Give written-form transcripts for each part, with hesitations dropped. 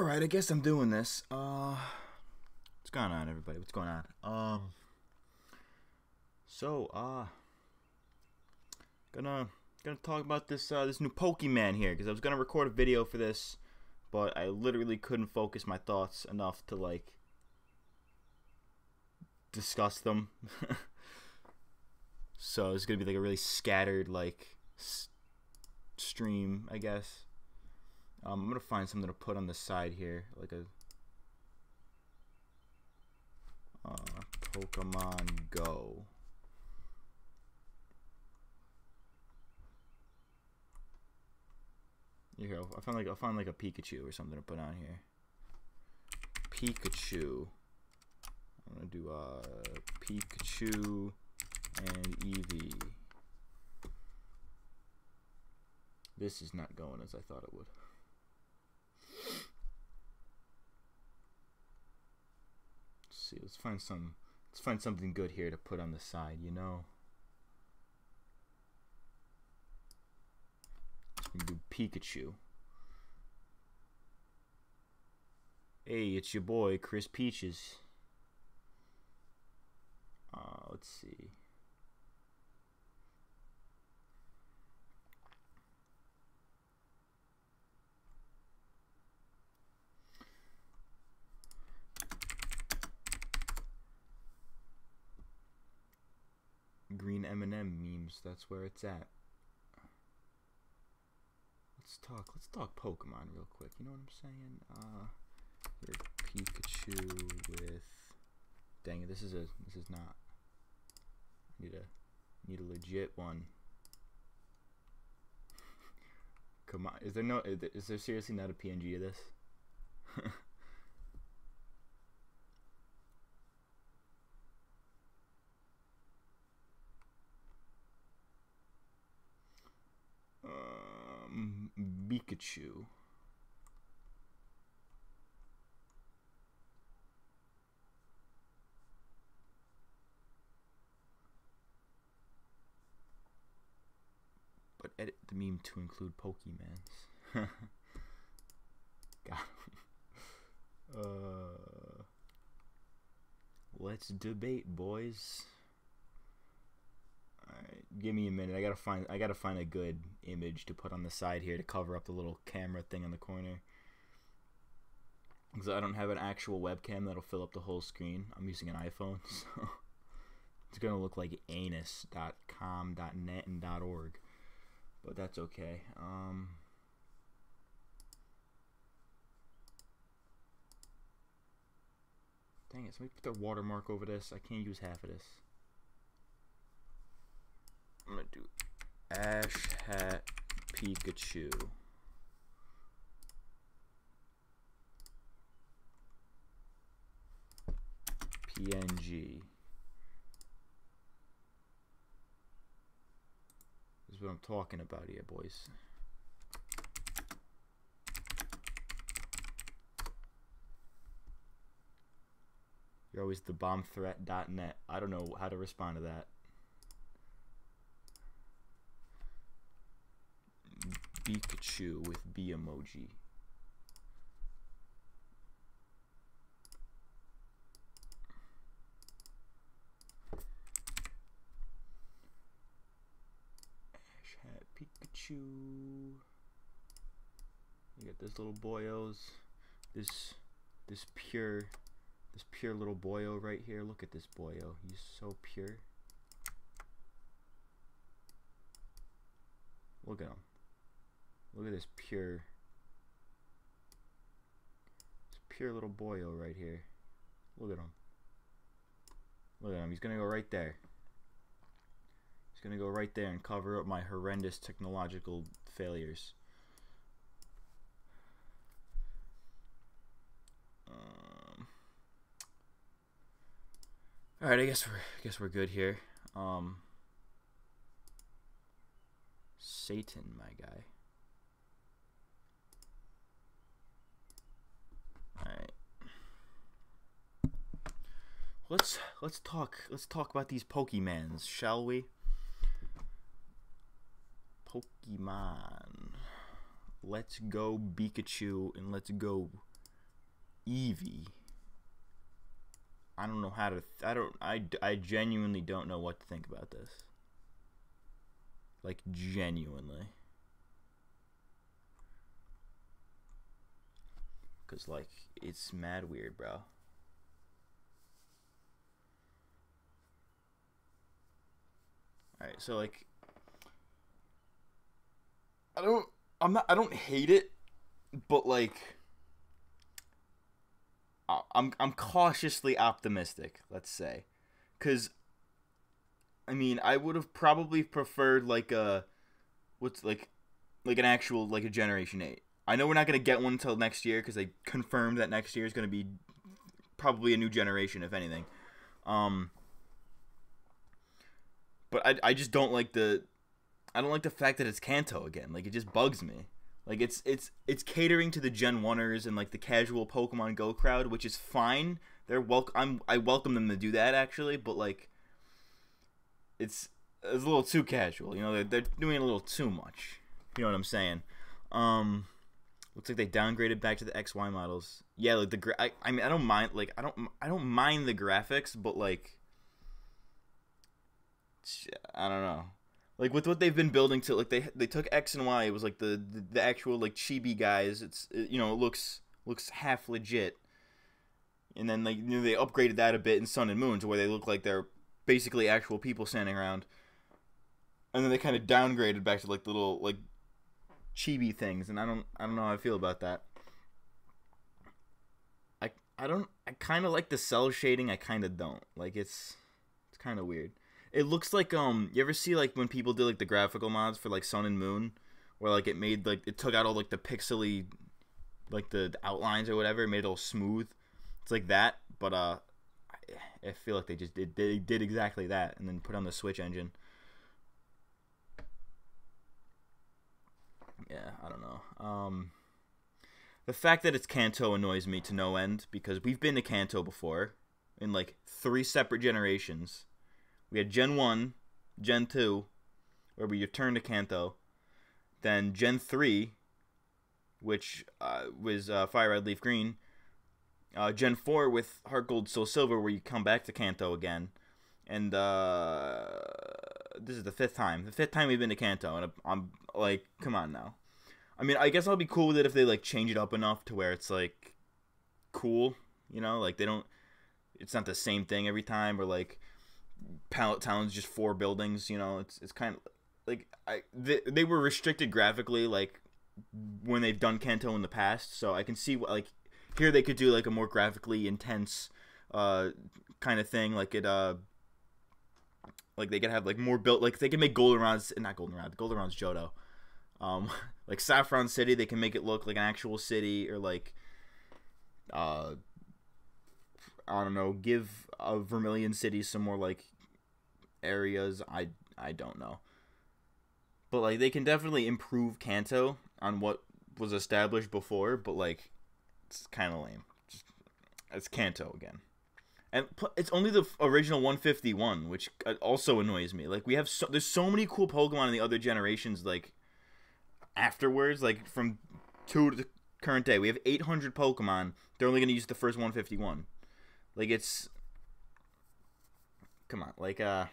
Alright, I guess I'm doing this. What's going on, everybody? What's going on? Gonna talk about this new Pokemon here, because I was gonna record a video for this, but I literally couldn't focus my thoughts enough to, like, discuss them. So it's gonna be like a really scattered, like, stream, I guess. I'm gonna find something to put on the side here, like a Pokemon Go. Here, I'll find like a Pikachu or something to put on here. Pikachu. I'm gonna do Pikachu and Eevee. This is not going as I thought it would. Let's see. Let's find something good here to put on the side. You know. We do Pikachu. Hey, it's your boy Chris Peaches. Let's see. Green M&M memes. That's where it's at. Let's talk Pokemon real quick. You know what I'm saying? Here, Pikachu with. Dang it! This is not. Need a legit one. Come on, is there seriously not a PNG of this? Pikachu. But edit the meme to include Pokemans. Got him. Let's debate, boys. Alright, give me a minute. I gotta find a good image to put on the side here to cover up the little camera thing in the corner. Because I don't have an actual webcam that'll fill up the whole screen. I'm using an iPhone, so it's gonna look like anus.com, .net, and .org. But that's okay. Dang it, somebody put their watermark over this. I can't use half of this. I'm gonna do Ash Hat Pikachu. PNG. This is what I'm talking about here, boys. You're always the bombthreat.net. I don't know how to respond to that. Pikachu with B emoji. Ash Hat Pikachu. You got this little boyos. This pure little boyo right here. Look at this boyo. He's so pure. Look at him. Look at this pure little boyo right here. Look at him. Look at him. He's gonna go right there. He's gonna go right there and cover up my horrendous technological failures. All right, I guess we're good here. Satan, my guy. Alright. Let's talk about these Pokemans, shall we? Pokemon. Let's go Pikachu and let's go Eevee. I don't know how to. I genuinely don't know what to think about this. Like, genuinely. Because, like, it's mad weird, bro. Alright, so, like, I don't hate it, but, like, I'm cautiously optimistic, let's say. Because, I mean, I would have probably preferred, like, like an actual, like, a Generation 8. I know we're not going to get one until next year, because they confirmed that next year is going to be probably a new generation, if anything. But I just don't like the... I don't like the fact that it's Kanto again. Like, it just bugs me. Like, it's catering to the Gen 1ers and, like, the casual Pokemon Go crowd, which is fine. I welcome them to do that, actually, but, like, it's a little too casual. You know, they're doing it a little too much. You know what I'm saying? Looks like they downgraded back to the XY models. Yeah, like I mean, I don't mind. Like, I don't mind the graphics, but, like, I don't know. Like, with what they've been building to, like, they took X and Y. It was like the actual, like, chibi guys. You know, it looks half legit. And then, like, you know, they upgraded that a bit in Sun and Moon to where they look like they're basically actual people standing around. And then they kind of downgraded back to, like, the little, like, chibi things, and I don't know how I feel about that. I kind of like the cell shading. I kind of don't. Like, it's kind of weird. It looks like, you ever see, like, when people do, like, the graphical mods for, like, Sun and Moon, where, like, it made, like, it took out all, like, the pixely, like, the outlines or whatever, it made it all smooth. It's like that, but, I feel like they did exactly that, and then put on the Switch engine. Yeah, I don't know. The fact that it's Kanto annoys me to no end, because we've been to Kanto before, in, like, 3 separate generations. We had Gen 1, Gen 2, where we returned to Kanto, then Gen 3, which was Fire Red, Leaf Green, Gen 4 with Heart Gold, Soul Silver, where you come back to Kanto again, and this is the 5th time. The 5th time we've been to Kanto, and I'm like, come on now. I mean, I guess I'll be cool with it if they, like, change it up enough to where it's, like, cool, you know? Like, they don't... It's not the same thing every time, or, like, Pallet Town's just 4 buildings, you know? It's kind of... Like, they were restricted graphically, like, when they've done Kanto in the past, so I can see, like, here they could do, like, a more graphically intense kind of thing, like, it, like, they could have, like, more built... Like, they can make Goldenrod's... Not Goldenrod. Goldenrod's Johto. Like, Saffron City, they can make it look like an actual city, or, like, I don't know, give Vermilion City some more, like, areas. I don't know. But, like, they can definitely improve Kanto on what was established before, but, like, it's kind of lame. It's Kanto again. And it's only the original 151, which also annoys me. Like, there's so many cool Pokemon in the other generations, like, afterwards, like, from 2 to the current day. We have 800 Pokemon. They're only going to use the first 151. Like, it's... Come on, like, at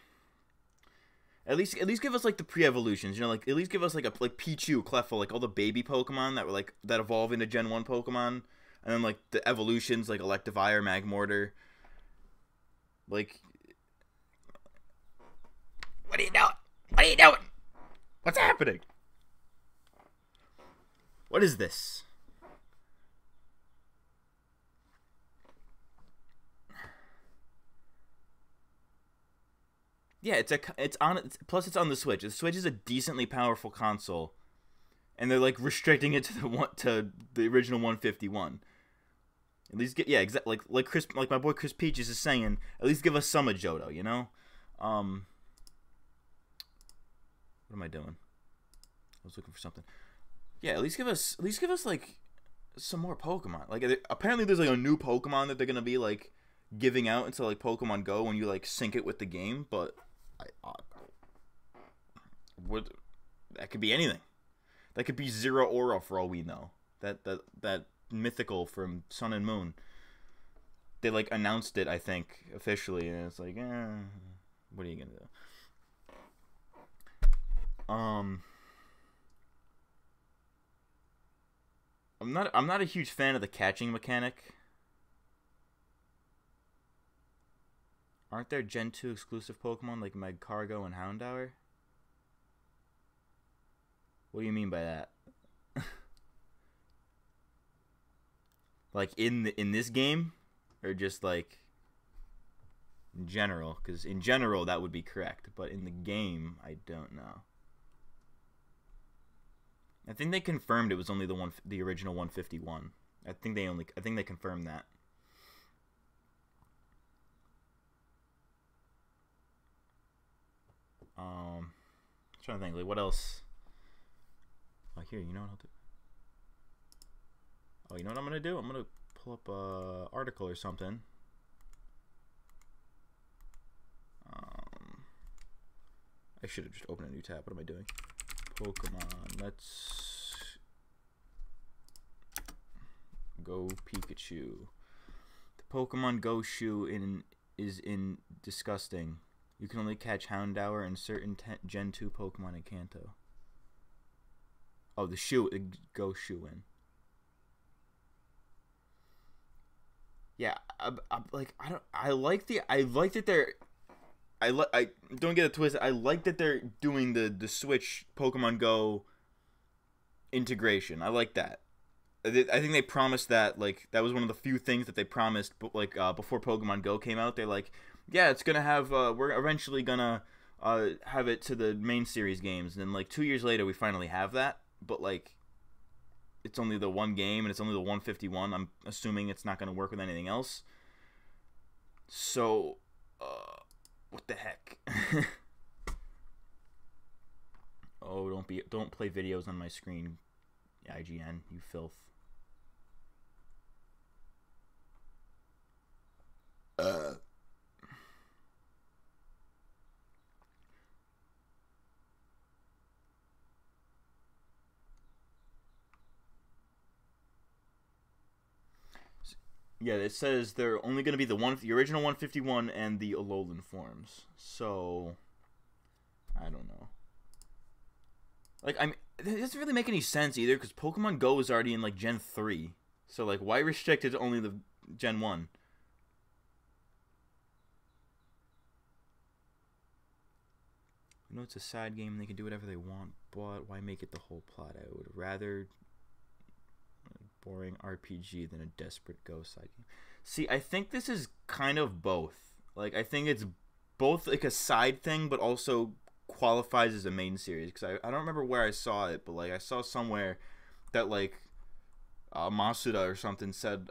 least give us, like, the pre-evolutions, you know, like, at least give us, like, Pichu, Clefairy, like, all the baby Pokemon that were, like, that evolve into Gen 1 Pokemon, and then, like, the evolutions, like, Electivire, Magmortar, like... What are you doing? What are you doing? What's happening? What is this? Yeah, plus it's on the Switch. The Switch is a decently powerful console, and they're, like, restricting it to the original 151. At least like my boy Chris Peaches is saying, at least give us some of Johto, you know? What am I doing? I was looking for something. Yeah, at least give us like some more Pokemon. Like, apparently there's, like, a new Pokemon that they're gonna be, like, giving out into, like, Pokemon Go when you, like, sync it with the game. But that could be anything. That could be Zero Aura for all we know. That mythical from Sun and Moon. They like announced it, I think, officially, and it's like, what are you gonna do? I'm not a huge fan of the catching mechanic. Aren't there Gen 2 exclusive Pokemon like Magcargo and Houndour? What do you mean by that? Like in this game, or just like in general? Because in general that would be correct, but in the game I don't know. I think they confirmed it was only the original 151. I think they confirmed that. I'm trying to think, like, what else? Oh, here, you know what I'll do? Oh, you know what I'm gonna do? I'm gonna pull up a article or something. I should have just opened a new tab. What am I doing? Pokemon. Let's go Pikachu. The Pokemon Go shoe is in disgusting. You can only catch Houndour and certain Gen 2 Pokemon in Kanto. Oh, the shoe, Go shoe in. Yeah, I like that they're. I don't get it twisted. I like that they're doing the Switch Pokemon Go integration. I like that. I think they promised that. Like, that was one of the few things that they promised. But like before Pokemon Go came out, they're like, yeah, it's gonna have. We're eventually gonna have it to the main series games. And then like 2 years later, we finally have that. But like, it's only the one game and it's only the 151. I'm assuming it's not gonna work with anything else. So. What the heck? Oh, don't play videos on my screen, IGN, you filth. Yeah, it says they're only going to be the original 151 and the Alolan forms. So, I don't know. Like, it doesn't really make any sense either, because Pokemon Go is already in like Gen 3. So like, why restrict it to only the Gen 1? I know it's a side game and they can do whatever they want, but why make it the whole plot? I would rather boring RPG than a desperate Go side game. See, I think this is kind of both. Like, I think it's both like a side thing, but also qualifies as a main series. Because I don't remember where I saw it, but like I saw somewhere that like Masuda or something said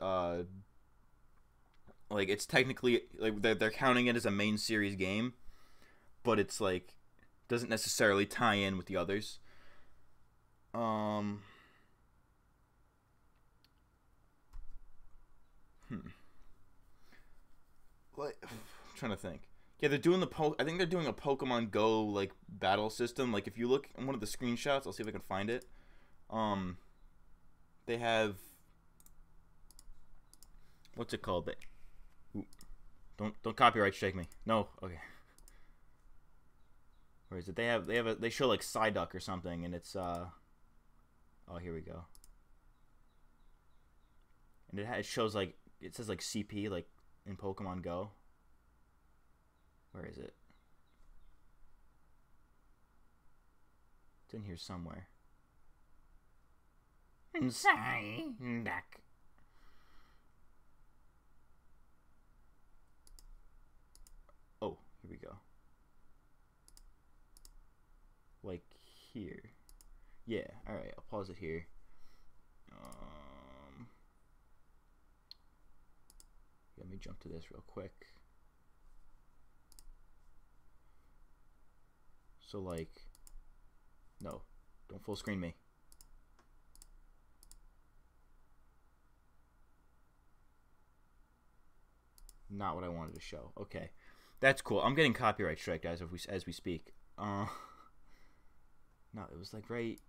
like it's technically like they're counting it as a main series game, but it's like doesn't necessarily tie in with the others. Like, I'm trying to think. Yeah, they're doing I think they're doing a Pokemon Go like battle system. Like if you look in one of the screenshots, I'll see if I can find it. They have what's it called? Ooh, don't copyright strike me. No, okay. Where is it? They show like Psyduck or something, and it's oh, here we go. And it shows like it says like CP like in Pokemon Go. Where is it? It's in here somewhere. Psyduck. Oh, here we go. Like here. Yeah, alright, I'll pause it here. Let me jump to this real quick. So like, no, don't full screen me. Not what I wanted to show. Okay, that's cool. I'm getting copyright strike, guys, as we speak. No, it was like right.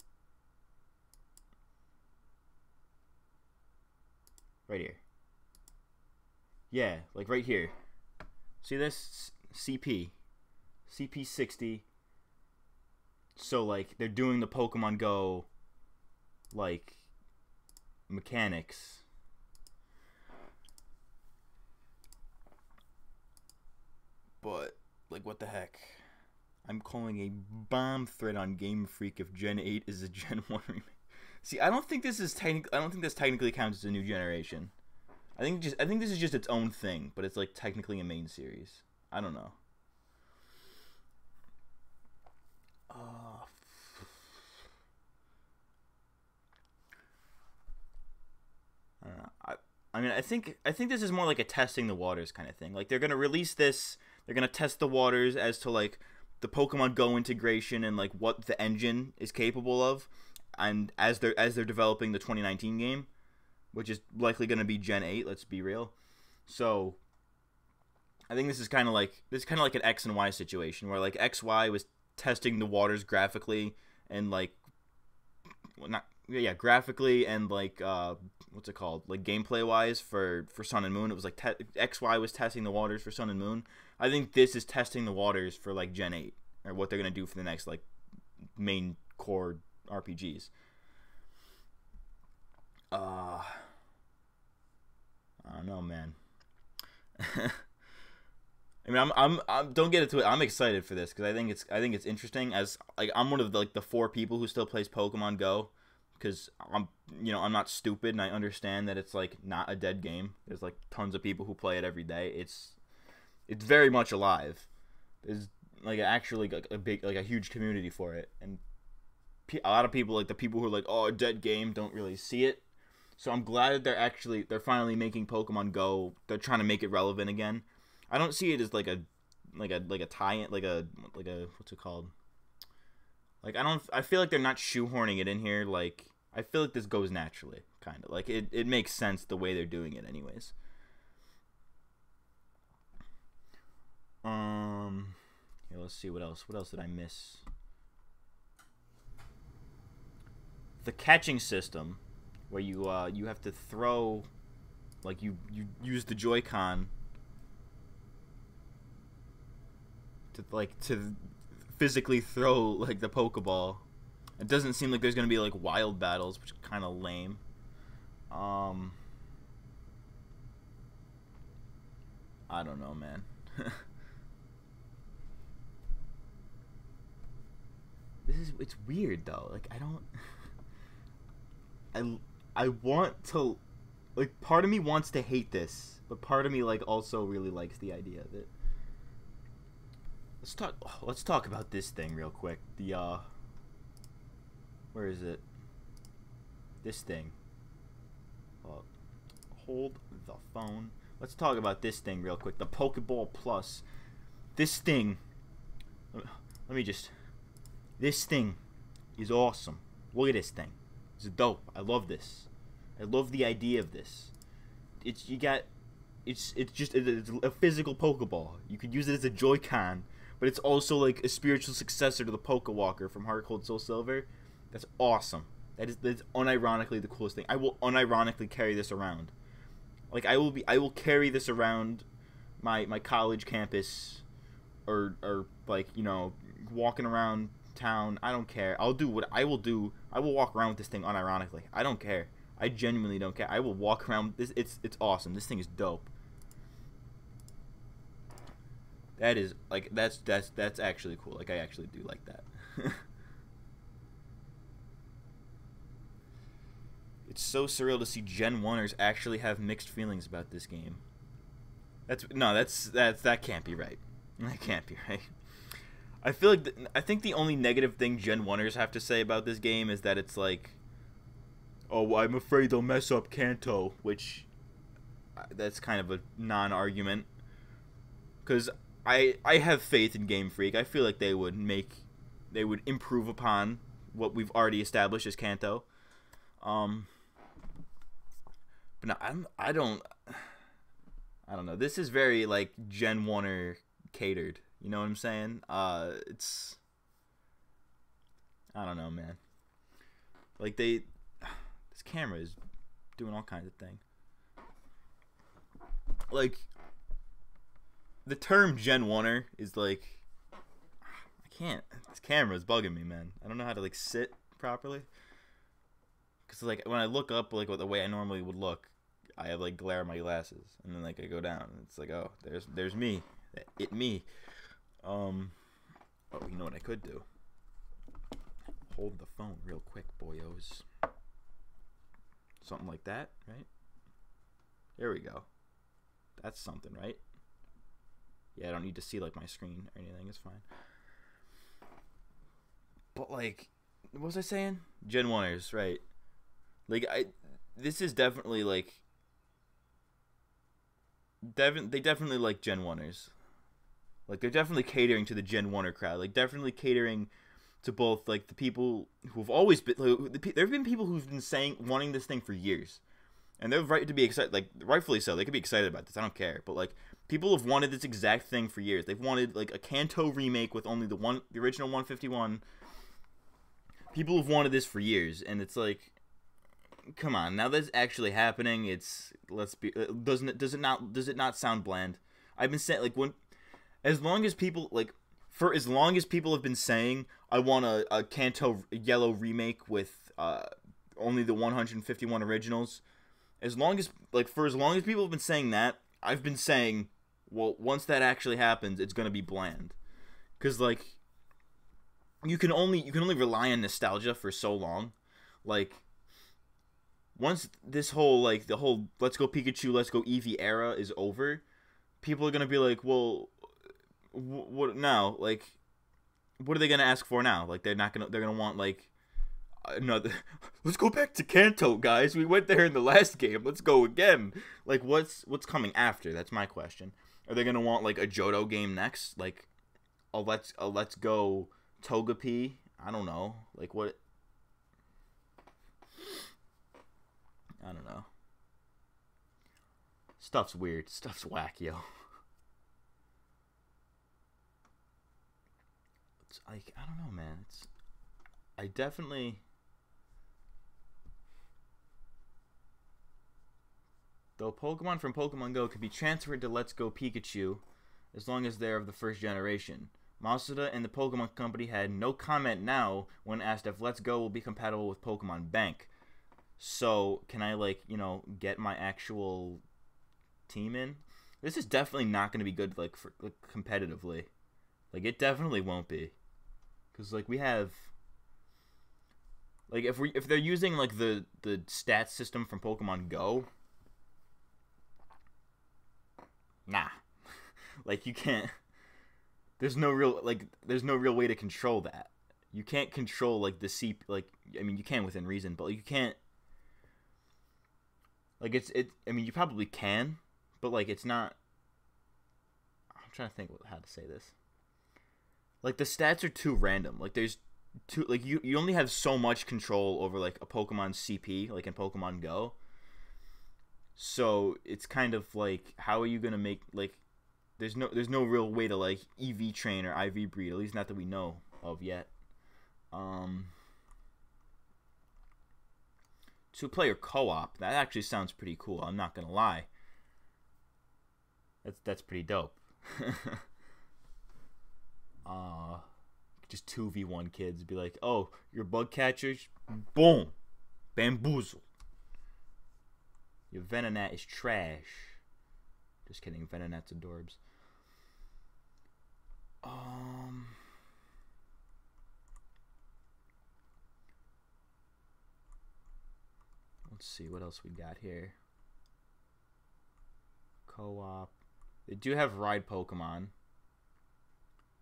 Right here. Yeah, like right here. See this? CP. CP60. So, like, they're doing the Pokemon Go, like, mechanics. But, like, what the heck? I'm calling a bomb threat on Game Freak if Gen 8 is a Gen 1 remake. See, I don't think this technically counts as a new generation. I think this is just its own thing, but it's like technically a main series. I don't know. I don't know. I mean, I think this is more like a testing the waters kind of thing. Like, they're gonna release this, they're gonna test the waters as to like the Pokemon Go integration and like what the engine is capable of, and as they're developing the 2019 game, which is likely gonna be Gen 8. Let's be real. So, I think this is kind of like an X and Y situation where like XY was testing the waters graphically and like, well, not yeah, graphically and like what's it called, like gameplay wise for Sun and Moon. It was like XY was testing the waters for Sun and Moon. I think this is testing the waters for like Gen 8 or what they're gonna do for the next like main core RPGs. I don't know, man. I mean, I'm don't get into it. I'm excited for this because I think it's interesting. As like I'm one of the 4 people who still plays Pokemon Go, because I'm not stupid and I understand that it's like not a dead game. There's like tons of people who play it every day. It's very much alive. There's like actually like a huge community for it, and a lot of people, like the people who are like, oh, a dead game, don't really see it. So I'm glad that they're finally making Pokemon Go. They're trying to make it relevant again. I don't see it as like a tie-in, like a what's it called? Like I feel like they're not shoehorning it in here. Like I feel like this goes naturally, kind of. Like it makes sense the way they're doing it, anyways. Yeah, let's see what else. What else did I miss? The catching system, where you have to throw, like you use the Joy-Con to physically throw like the Pokeball. It doesn't seem like there's gonna be like wild battles, which is kind of lame. I don't know, man. It's weird though. Like I want to, like, part of me wants to hate this, but part of me like also really likes the idea of it. Let's talk about this thing real quick. The where is it? This thing. Hold the phone. Let's talk about this thing real quick. The Pokeball Plus. This thing. This thing is awesome. Look at this thing. It's dope. I love this. I love the idea of this. It's just a physical Pokeball. You could use it as a Joy-Con, but it's also like a spiritual successor to the Pokewalker from Heart Gold Soul Silver. That's awesome. That's unironically the coolest thing. I will unironically carry this around. Like I will carry this around my college campus, or like, you know, walking around town. I don't care. I'll do what I will do. I will walk around with this thing unironically. I don't care. I genuinely don't care. I will walk around with this. It's awesome. This thing is dope. That is like that's actually cool. Like I actually do like that. It's so surreal to see Gen 1ers actually have mixed feelings about this game. That can't be right. That can't be right. I feel like I think the only negative thing Gen 1ers have to say about this game is that it's like, oh, I'm afraid they'll mess up Kanto, which that's kind of a non-argument. Because I have faith in Game Freak. I feel like they would improve upon what we've already established as Kanto. But no, I don't know. This is very like Gen 1er catered. You know what I'm saying? It's, I don't know, man. Like this camera is doing all kinds of things. like, the term Gen 1er is like, I can't. This camera is bugging me, man. I don't know how to like sit properly. Cause like when I look up like the way I normally would look, I have like glare on my glasses, and then like I go down, and it's like, oh, there's me, me. Oh, you know what I could do? Hold the phone real quick, boyos. Something like that, right? There we go. That's something, right? Yeah, I don't need to see like my screen or anything. It's fine. But like, what was I saying? Gen 1ers, right? Like this is definitely like, they definitely like Gen 1ers. Like they're definitely catering to the Gen 1er crowd. Like definitely catering to both like the people who've always been. Like, there've been people who've been wanting this thing for years, and they're right to be excited. Like rightfully so. They could be excited about this. I don't care. But like people have wanted this exact thing for years. They've wanted like a Kanto remake with only the original 151. People have wanted this for years, and it's like, come on, now that's actually happening. It's does it not sound bland? I've been saying like as long as people have been saying I want a Kanto Yellow remake with only the 151 originals, as long as people have been saying that, I've been saying, well, once that actually happens, it's gonna be bland, because like you can only rely on nostalgia for so long. Like once this whole like the whole Let's Go Pikachu, Let's Go Eevee era is over, people are gonna be like, well, what now? Like, what are they gonna ask for now? Like they're gonna want like another. Let's go back to Kanto, guys. We went there in the last game. Let's go again. Like what's coming after? That's my question. Are they gonna want like a Johto game next? Like a Let's Go Togepi? I don't know. Like what? I don't know. Stuff's weird. Stuff's whack, yo. It's like, I don't know, man. I definitely. Though Pokemon from Pokemon Go could be transferred to Let's Go Pikachu as long as they're of the first generation. Masuda and the Pokemon Company had no comment now when asked if Let's Go will be compatible with Pokemon Bank. So, can I, like, get my actual team in? This is definitely not going to be good, like, for competitively. Like, it definitely won't be. Because, like, we have... Like, if they're using, like, the stats system from Pokemon Go... Nah. Like, you can't... There's no real way to control that. You can't control, like, the CP... Like, I mean, you can within reason, but, like, you can't... Like, I mean, you probably can, but, like, it's not... I'm trying to think how to say this. Like, the stats are too random. Like, there's too... Like, you only have so much control over, like, a Pokemon CP, like, in Pokemon Go. So, it's kind of, like, how are you gonna make, like... There's no real way to, like, EV train or IV breed, at least not that we know of yet. Two-player co-op, that actually sounds pretty cool, I'm not gonna lie. That's pretty dope. Just 2v1 kids be like, oh, your bug catchers? Boom! Bamboozle. Your Venonat is trash. Just kidding, Venonat's adorbs. Let's see what else we got here. Co-op. They do have ride Pokemon.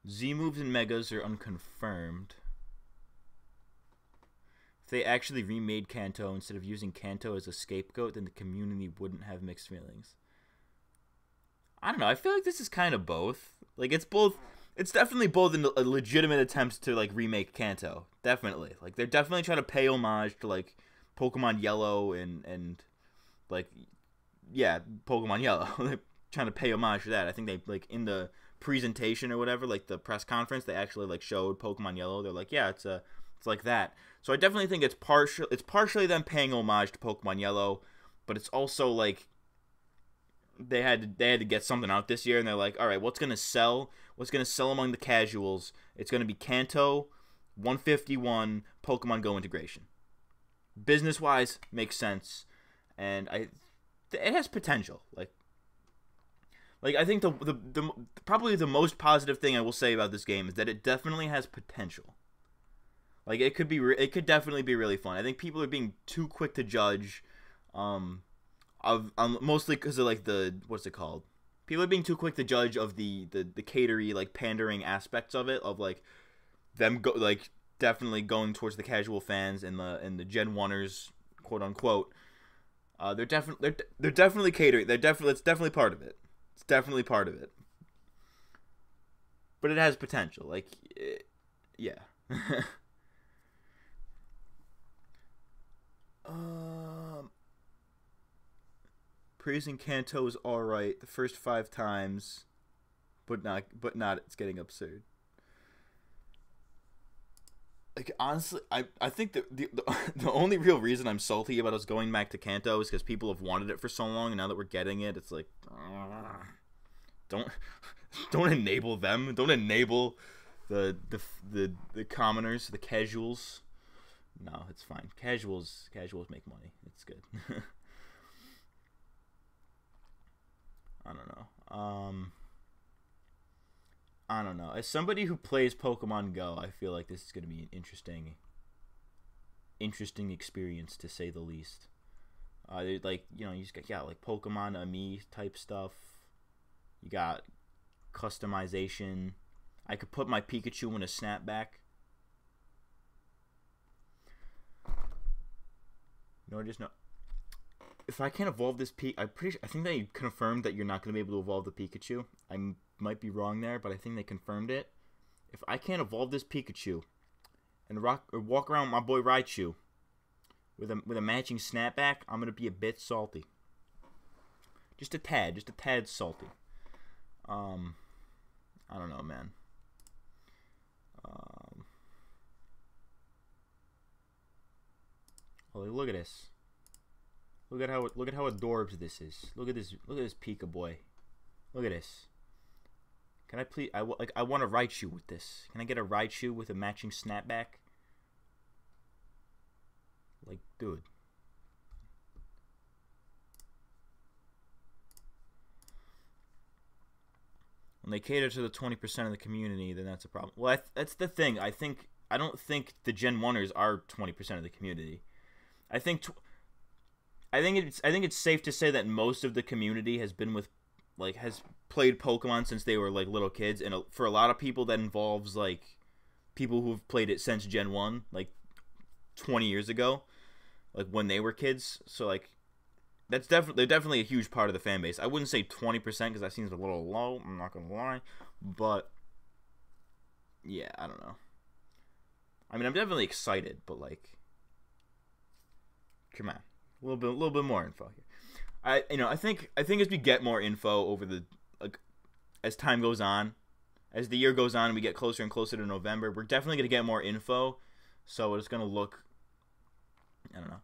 Z-moves and Megas are unconfirmed. If they actually remade Kanto instead of using Kanto as a scapegoat, then the community wouldn't have mixed feelings. I don't know. I feel like this is kind of both. Like, it's both. It's definitely both a legitimate attempt to, like, remake Kanto. Definitely. Like, they're definitely trying to pay homage to, like, Pokemon Yellow and like, yeah, Pokemon Yellow. They're trying to pay homage to that. I think they, like, in the presentation or whatever, like, the press conference, they actually, like, showed Pokemon Yellow. They're like, yeah, it's like that. So I definitely think it's partially them paying homage to Pokemon Yellow, but it's also, like, they had to get something out this year, and they're like, all right, what's gonna sell? What's gonna sell among the casuals? It's gonna be Kanto, 151, Pokemon Go integration. Business wise, makes sense, and it has potential. Like I think the probably the most positive thing I will say about this game is that it definitely has potential. Like it could definitely be really fun. I think people are being too quick to judge, mostly because of like what's it called? People are being too quick to judge of the catery, like pandering aspects of it, of like them definitely going towards the casual fans and the Gen 1ers, quote unquote. They're definitely catering. It's definitely part of it. It's definitely part of it. But it has potential. Yeah. Praising Kanto is alright the first 5 times, but not. It's getting absurd. Like honestly, I think the only real reason I'm salty about us going back to Kanto is because people have wanted it for so long, and now that we're getting it, it's like, don't enable them. Don't enable the commoners, the casuals. No, it's fine. Casuals make money. It's good. I don't know. I don't know. As somebody who plays Pokemon Go, I feel like this is going to be an interesting experience, to say the least. Like, you just got like Pokemon Ami type stuff. You got customization. I could put my Pikachu in a snapback. No, just no. If I can't evolve this I think they confirmed that you're not going to be able to evolve the Pikachu. I might be wrong there, but I think they confirmed it. If I can't evolve this Pikachu and walk around with my boy Raichu with a matching snapback, I'm going to be a bit salty. Just a tad salty. I don't know, man. Oh, look at this. Look at how adorbs this is. Look at this Pika boy. Look at this. Can I please? I want a Raichu with this. Can I get a Raichu with a matching snapback? Like, dude. When they cater to the 20% of the community, then that's a problem. Well, that's the thing. I don't think the Gen 1ers are 20% of the community. I think it's safe to say that most of the community has been with, like, has played Pokemon since they were like little kids, and for a lot of people that involves like people who've played it since Gen 1, like 20 years ago, like when they were kids. So like they're definitely a huge part of the fan base. I wouldn't say 20% because that seems a little low, I'm not gonna lie, but yeah, I don't know. I mean, I'm definitely excited, but like, come on, a little bit more info here. I think as we get more info over as time goes on, as the year goes on and we get closer and closer to November, we're definitely going to get more info. So it's going to look, I don't know.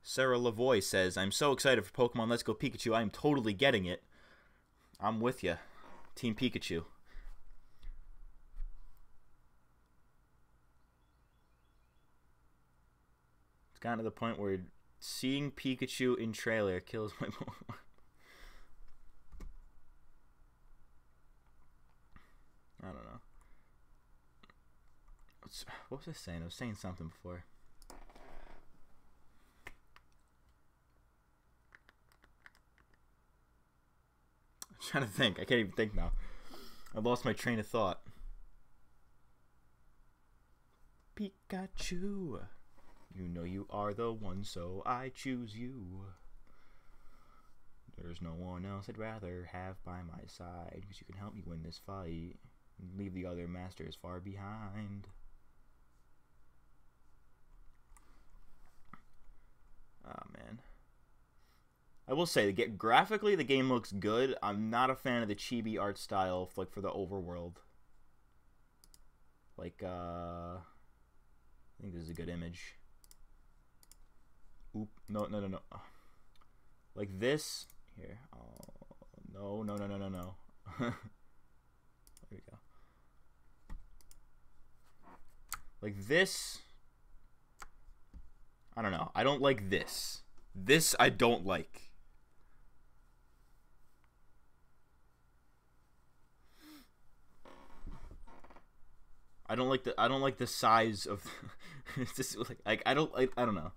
Sarah Lavoie says, I'm so excited for Pokemon Let's Go Pikachu. I am totally getting it. I'm with you. Team Pikachu. It's gotten to the point where seeing Pikachu in trailer kills my Pokemon. I don't know. What was I saying? I was saying something before. I'm trying to think. I can't even think now. I lost my train of thought. Pikachu. You know you are the one, so I choose you. There's no one else I'd rather have by my side, because you can help me win this fight and leave the other masters far behind. Oh, man. I will say, graphically, the game looks good. I'm not a fan of the chibi art style, like, for the overworld. Like, I think this is a good image. Oop, no. Like this Here. Oh, no, no, no, no, no, no. There we go. Like this. I don't know. I don't like this. This I don't like. I don't like the size of it's just like I don't know.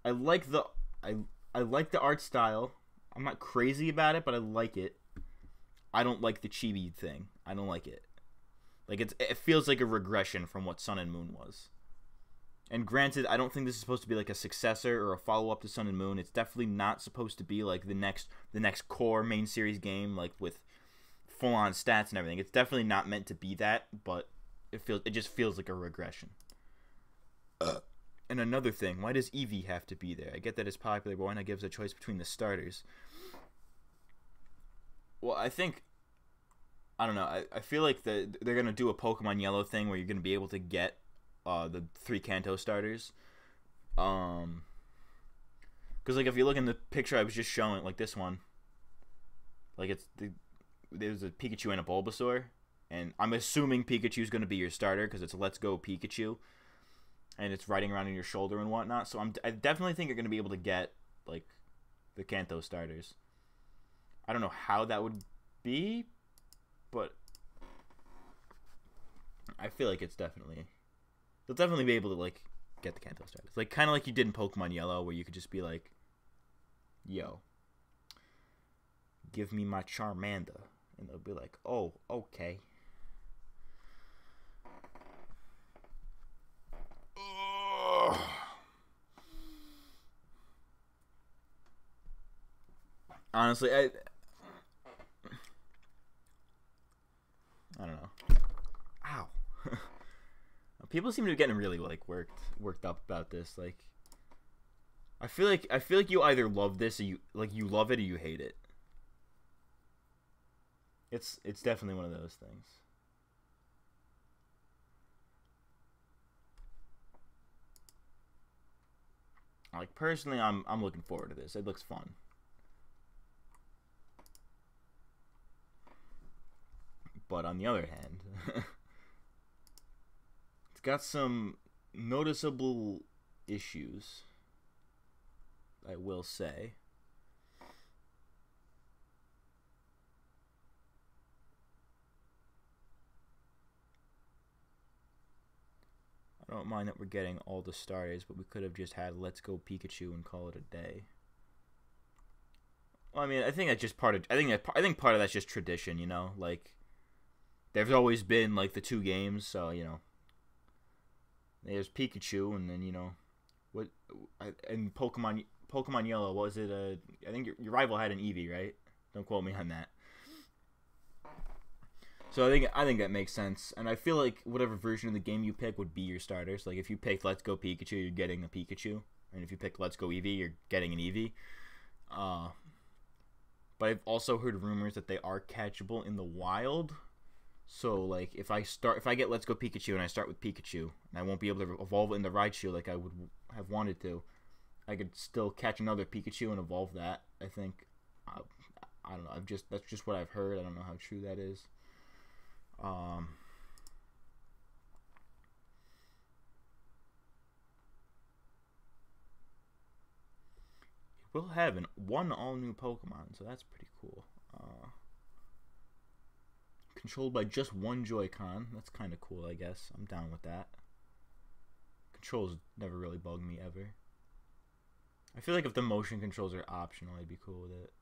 I like the I like the art style. I'm not crazy about it, but I like it. I don't like the chibi thing. I don't like it. Like it feels like a regression from what Sun and Moon was. And granted, I don't think this is supposed to be like a successor or a follow-up to Sun and Moon. It's definitely not supposed to be like the next core main series game, like with full-on stats and everything. It's definitely not meant to be that, but it just feels like a regression. And another thing, why does Eevee have to be there? I get that it's popular, but why not give us a choice between the starters? Well, I don't know. I feel like they're gonna do a Pokemon Yellow thing where you're gonna be able to get the 3 Kanto starters. Because like if you look in the picture I was just showing, like this one, like there's a Pikachu and a Bulbasaur, and I'm assuming Pikachu's gonna be your starter because it's Let's Go Pikachu, and it's riding around on your shoulder and whatnot. So I definitely think you're gonna be able to get like the Kanto starters. I don't know how that would be, but I feel like they'll definitely be able to like get the Kanto starters. Like kind of like you did in Pokemon Yellow, where you could just be like, "Yo, give me my Charmander," and they'll be like, "Oh, okay." Honestly, I don't know. Ow. People seem to be getting really like worked up about this. Like, I feel like you either love this or you love it or you hate it. It's definitely one of those things. Like personally, I'm looking forward to this. It looks fun. But on the other hand, it's got some noticeable issues, I will say. I don't mind that we're getting all the starters, but we could have just had Let's Go Pikachu and call it a day. Well, I mean, I think that's just part of. I think part of that's just tradition, you know. Like, there's always been like the 2 games, so you know. There's Pikachu, and then you know, and Pokemon Yellow. What was it? I think your rival had an Eevee, right? Don't quote me on that. So I think that makes sense, and I feel like whatever version of the game you pick would be your starters. Like if you picked Let's Go Pikachu, you're getting a Pikachu, and if you pick Let's Go Eevee, you're getting an Eevee. But I've also heard rumors that they are catchable in the wild. So like if I get Let's Go Pikachu and I start with Pikachu, and I won't be able to evolve it in the Raichu like I would have wanted to, I could still catch another Pikachu and evolve that. I think. I don't know. That's just what I've heard. I don't know how true that is. We'll have one all-new Pokemon, so that's pretty cool. Controlled by just one Joy-Con. That's kind of cool, I guess. I'm down with that. Controls never really bugged me, ever. I feel like if the motion controls are optional, I'd be cool with it.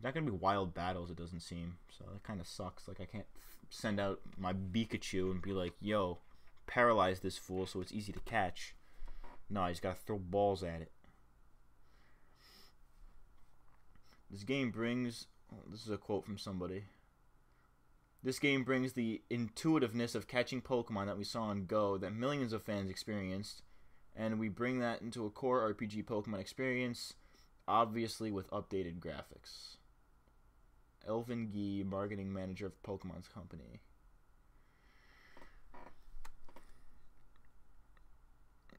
Not gonna be wild battles, it doesn't seem. So that kind of sucks. Like, I can't send out my Pikachu and be like, yo, paralyze this fool so it's easy to catch. No, I just gotta throw balls at it. This game brings... Oh, this is a quote from somebody. This game brings the intuitiveness of catching Pokemon that we saw on Go that millions of fans experienced, and we bring that into a core RPG Pokemon experience, obviously with updated graphics. Elvin Gee, marketing manager of Pokemon's company.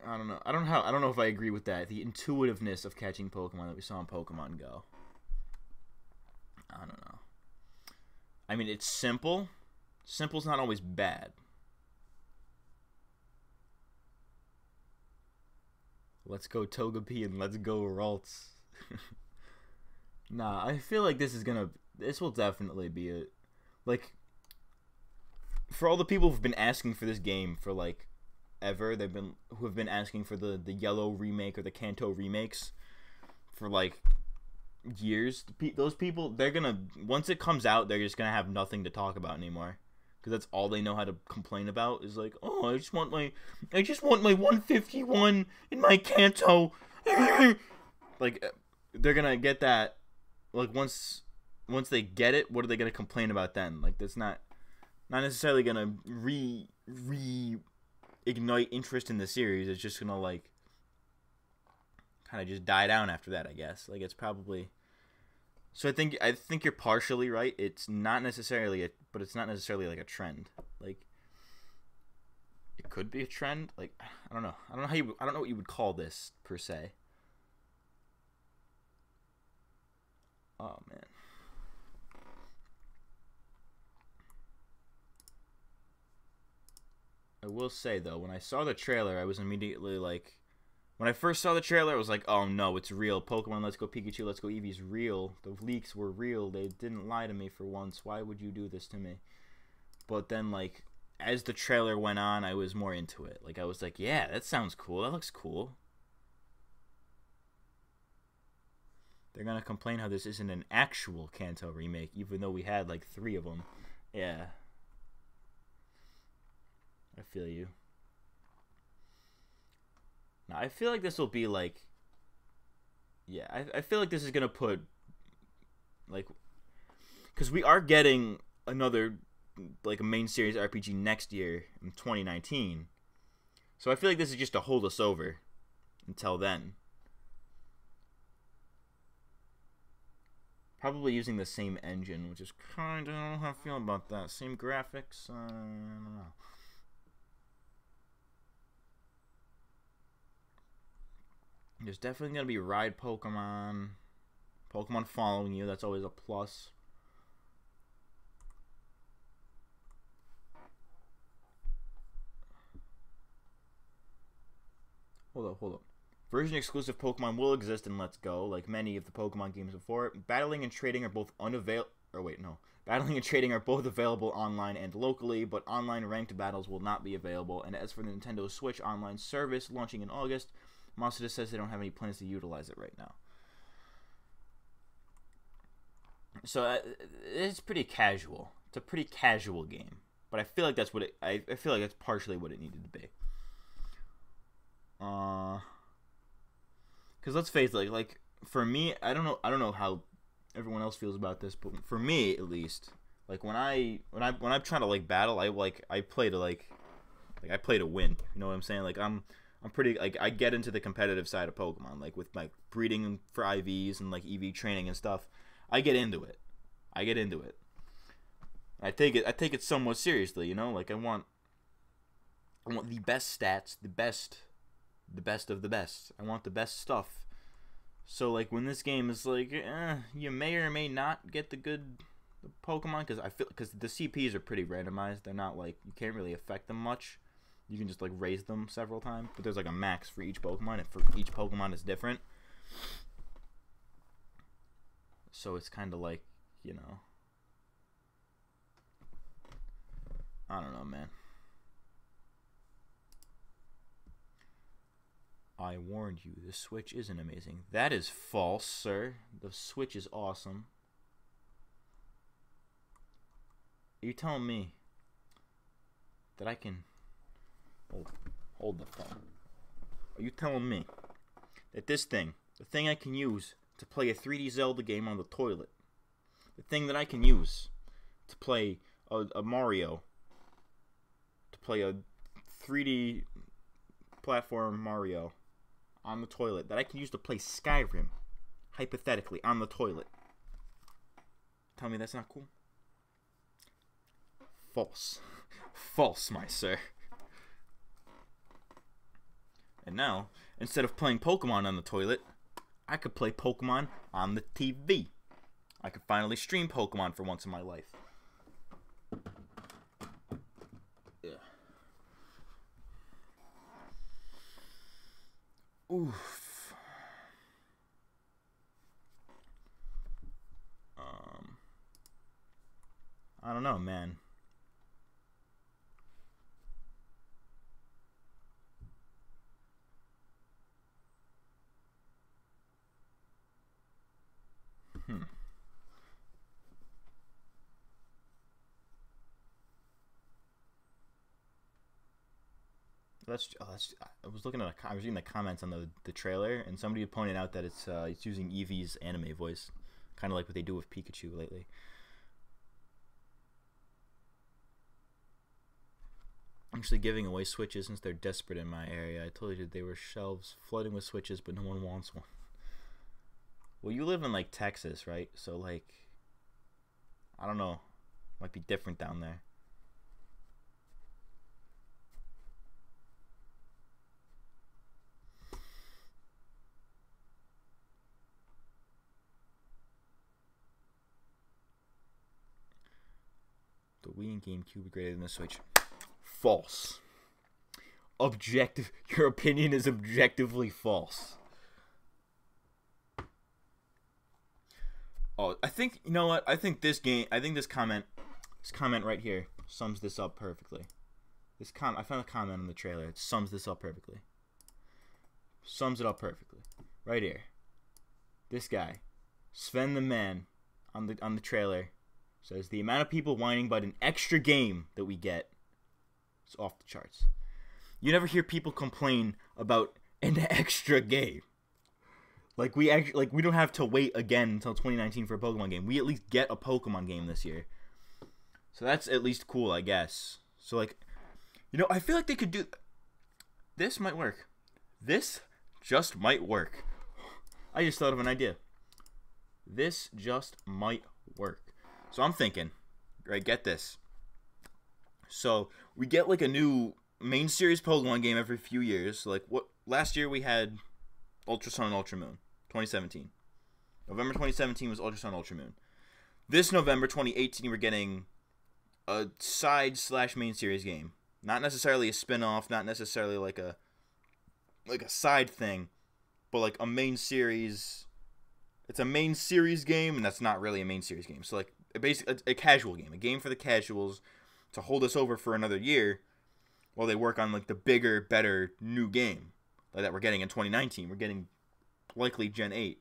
I don't know. I don't know if I agree with that. The intuitiveness of catching Pokemon that we saw in Pokemon Go. I don't know. I mean, it's simple. Simple's not always bad. Let's go Togepi and let's go Ralts. Nah, I feel like this will definitely be a, like, for all the people who've been asking for this game for, like, ever, who have been asking for the Yellow remake or the Kanto remakes for, like, years, those people, they're gonna, once it comes out, they're just gonna have nothing to talk about anymore. Because that's all they know how to complain about is like, oh, I just want my 151 in my Kanto. Like, they're gonna get that. Like, once they get it, what are they gonna complain about then? Like, that's not necessarily gonna reignite interest in the series. It's just gonna, like, kind of just die down after that, I guess. Like, it's probably. So I think you're partially right. It's not necessarily but it's not necessarily like a trend. Like, it could be a trend. Like, I don't know. I don't know what you would call this per se. Oh man. I will say though, when I saw the trailer, I was immediately like, when I first saw the trailer, I was like, oh no, it's real. Pokemon Let's Go Pikachu, Let's Go Eevee's real. The leaks were real. They didn't lie to me for once. Why would you do this to me? But then, like, as the trailer went on, I was more into it. Like, I was like, yeah, that sounds cool. That looks cool. They're gonna complain how this isn't an actual Kanto remake, even though we had, like, 3 of them. Yeah. I feel you. Now, I feel like this will be like, yeah, I feel like this is going to put, like, because we are getting another, like, a main series RPG next year in 2019. So I feel like this is just to hold us over until then. Probably using the same engine, which is kind of, I don't know how I feel about that. Same graphics, I don't know. There's definitely going to be ride Pokemon. Pokemon following you. That's always a plus. Hold up. Version exclusive Pokemon will exist in Let's Go, like many of the Pokemon games before. Battling and trading are both Battling and trading are both available online and locally, but online ranked battles will not be available. And as for the Nintendo Switch online service launching in August, Monster says they don't have any plans to utilize it right now. So it's pretty casual. It's a pretty casual game, but I feel like that's what I feel like that's partially what it needed to be. Because let's face it, like for me, I don't know how everyone else feels about this, but for me at least, like when I'm trying to like battle, I play to I play to win. You know what I'm saying? Like I'm pretty, like, I get into the competitive side of Pokemon, like with my breeding for IVs and like Eevee training and stuff. I get into it. I take it somewhat seriously, you know? Like I want the best stats, the best of the best. I want the best stuff. So like when this game is like, you may or may not get the good Pokemon, because the CPs are pretty randomized. They're not like, you can't really affect them much. You can just like raise them several times, but there's like a max for each Pokemon, and for each Pokemon is different. So it's kind of like, you know, I don't know, man. I warned you, the Switch isn't amazing. That is false, sir. The Switch is awesome. Are you telling me that I can... Hold the phone. Are you telling me that this thing, the thing I can use to play a 3D Zelda game on the toilet, the thing that I can use to play a Mario, to play a 3D platform Mario on the toilet, that I can use to play Skyrim, hypothetically, on the toilet, tell me that's not cool? False. False, my sir. And now, instead of playing Pokemon on the toilet, I could play Pokemon on the TV. I could finally stream Pokemon for once in my life. Yeah. Oof. I don't know, man. I was reading the comments on the trailer, and somebody pointed out that it's using Eevee's anime voice, kind of like what they do with Pikachu lately. I'm actually giving away Switches since they're desperate in my area. I told you they were shelves flooding with Switches, but no one wants one. Well, you live in like Texas, right? So like, I don't know, might be different down there. The Wii and GameCube are greater than the Switch. False. Objective. Your opinion is objectively false. Oh, I think, you know what? I think this comment right here sums this up perfectly. I found a comment in the trailer. It sums this up perfectly. Sums it up perfectly. Right here. This guy, Sven the Man, on the trailer, says the amount of people whining about an extra game that we get is off the charts. You never hear people complain about an extra game. Like we don't have to wait again until 2019 for a Pokemon game. We at least get a Pokemon game this year. So that's at least cool, I guess. So like, you know, I feel like they could do this. Might work. This just might work. I just thought of an idea. This just might work. So I'm thinking, right, get this. So we get like a new main series Pokemon game every few years. Like what last year we had Ultra Sun and Ultra Moon, 2017. November 2017 was Ultra Sun, Ultra Moon. This November 2018 we're getting a side/main series game. Not necessarily a spin-off, not necessarily like a side thing, but like a main series. It's a main series game, and that's not really a main series game. So like basically a casual game, a game for the casuals to hold us over for another year while they work on like the bigger, better new game like that we're getting in 2019. We're getting likely Gen 8.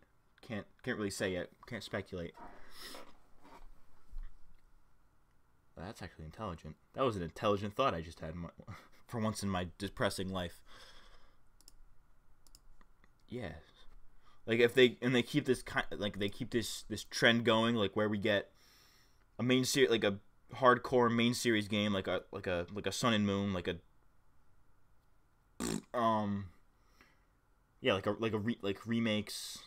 Can't really say yet. Can't speculate. Well, that's actually intelligent. That was an intelligent thought I just had for once in my depressing life. Yeah. Like if they keep this this trend going, like where we get a main series, like a hardcore main series game, like a Sun and Moon, like a yeah, like remakes.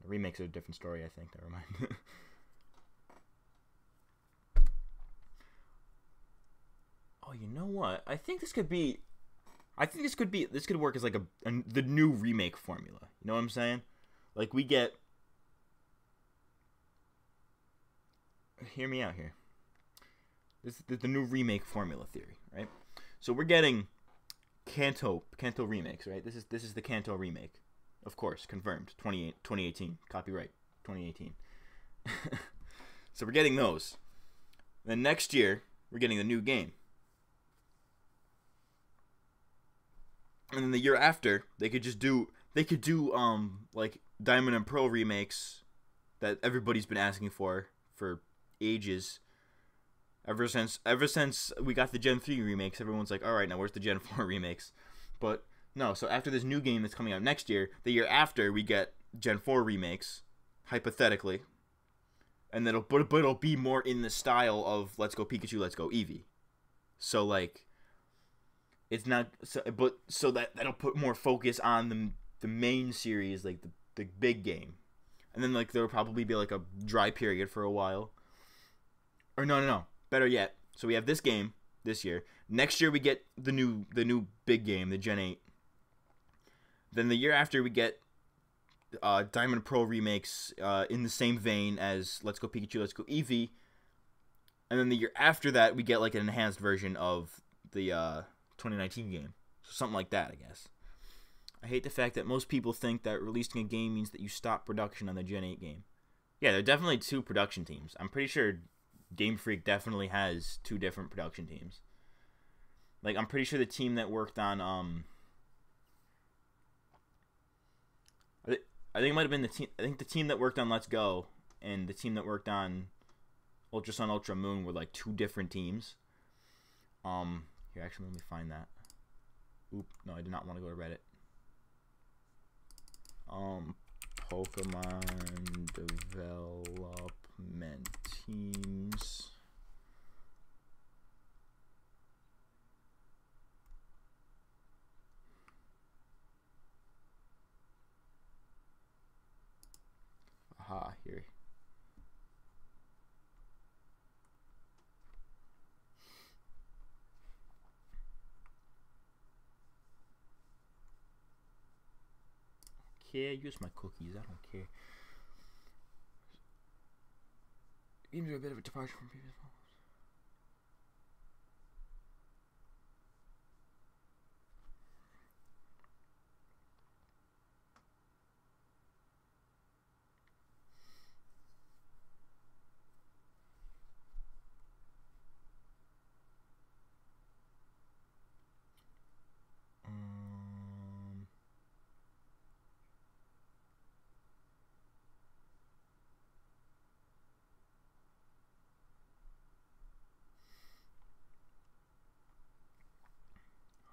Remakes are a different story, I think. Never mind. Oh, you know what? I think this could work as like the new remake formula. You know what I'm saying? Like we get. Hear me out here. This is the new remake formula theory, right? So we're getting Kanto remakes, right? This is the Kanto remake, of course, confirmed. 2018, copyright 2018. So we're getting those. Then next year we're getting the new game. And then the year after, they could do like Diamond and Pearl remakes that everybody's been asking for ages. Ever since we got the Gen 3 remakes, everyone's like, all right, now where's the Gen 4 remakes? But no, so after this new game that's coming out next year, the year after we get Gen 4 remakes, hypothetically, and then it'll be more in the style of Let's Go Pikachu, Let's Go Eevee. So like, it's not so that'll put more focus on the main series, like the big game, and then like there'll probably be like a dry period for a while. Or no. Better yet, so we have this game this year. Next year we get the new big game, the Gen 8. Then the year after we get Diamond Pro remakes in the same vein as Let's Go Pikachu, Let's Go Eevee. And then the year after that, we get like an enhanced version of the 2019 game. So something like that, I guess. I hate the fact that most people think that releasing a game means that you stop production on the Gen 8 game. Yeah, there are definitely 2 production teams. I'm pretty sure Game Freak definitely has 2 different production teams. Like, I'm pretty sure the team that worked on, I think it might have been the team, I think the team that worked on Let's Go and the team that worked on Ultra Sun, Ultra Moon were like 2 different teams. Here, actually, let me find that. Oop, no, I did not want to go to Reddit. Pokemon development teams. Aha, here. Okay, use my cookies. I don't care. Games are a bit of a departure from previous ones.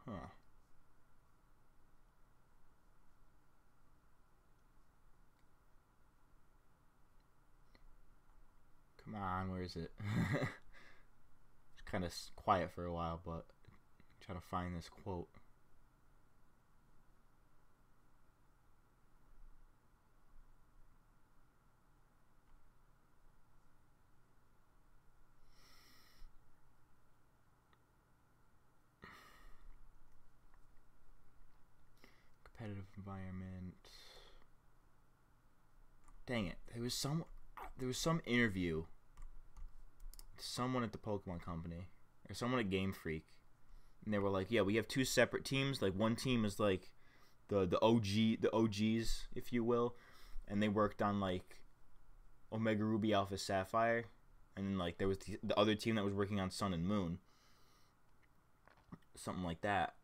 Huh. Come on, where is it? It's kind of quiet for a while, but I'm trying to find this quote. Competitive environment. Dang it! There was some interview with someone at the Pokemon Company or someone at Game Freak, and they were like, "Yeah, we have 2 separate teams. Like one team is like the OGs, if you will, and they worked on like Omega Ruby, Alpha Sapphire, and then like there was the other team that was working on Sun and Moon, something like that."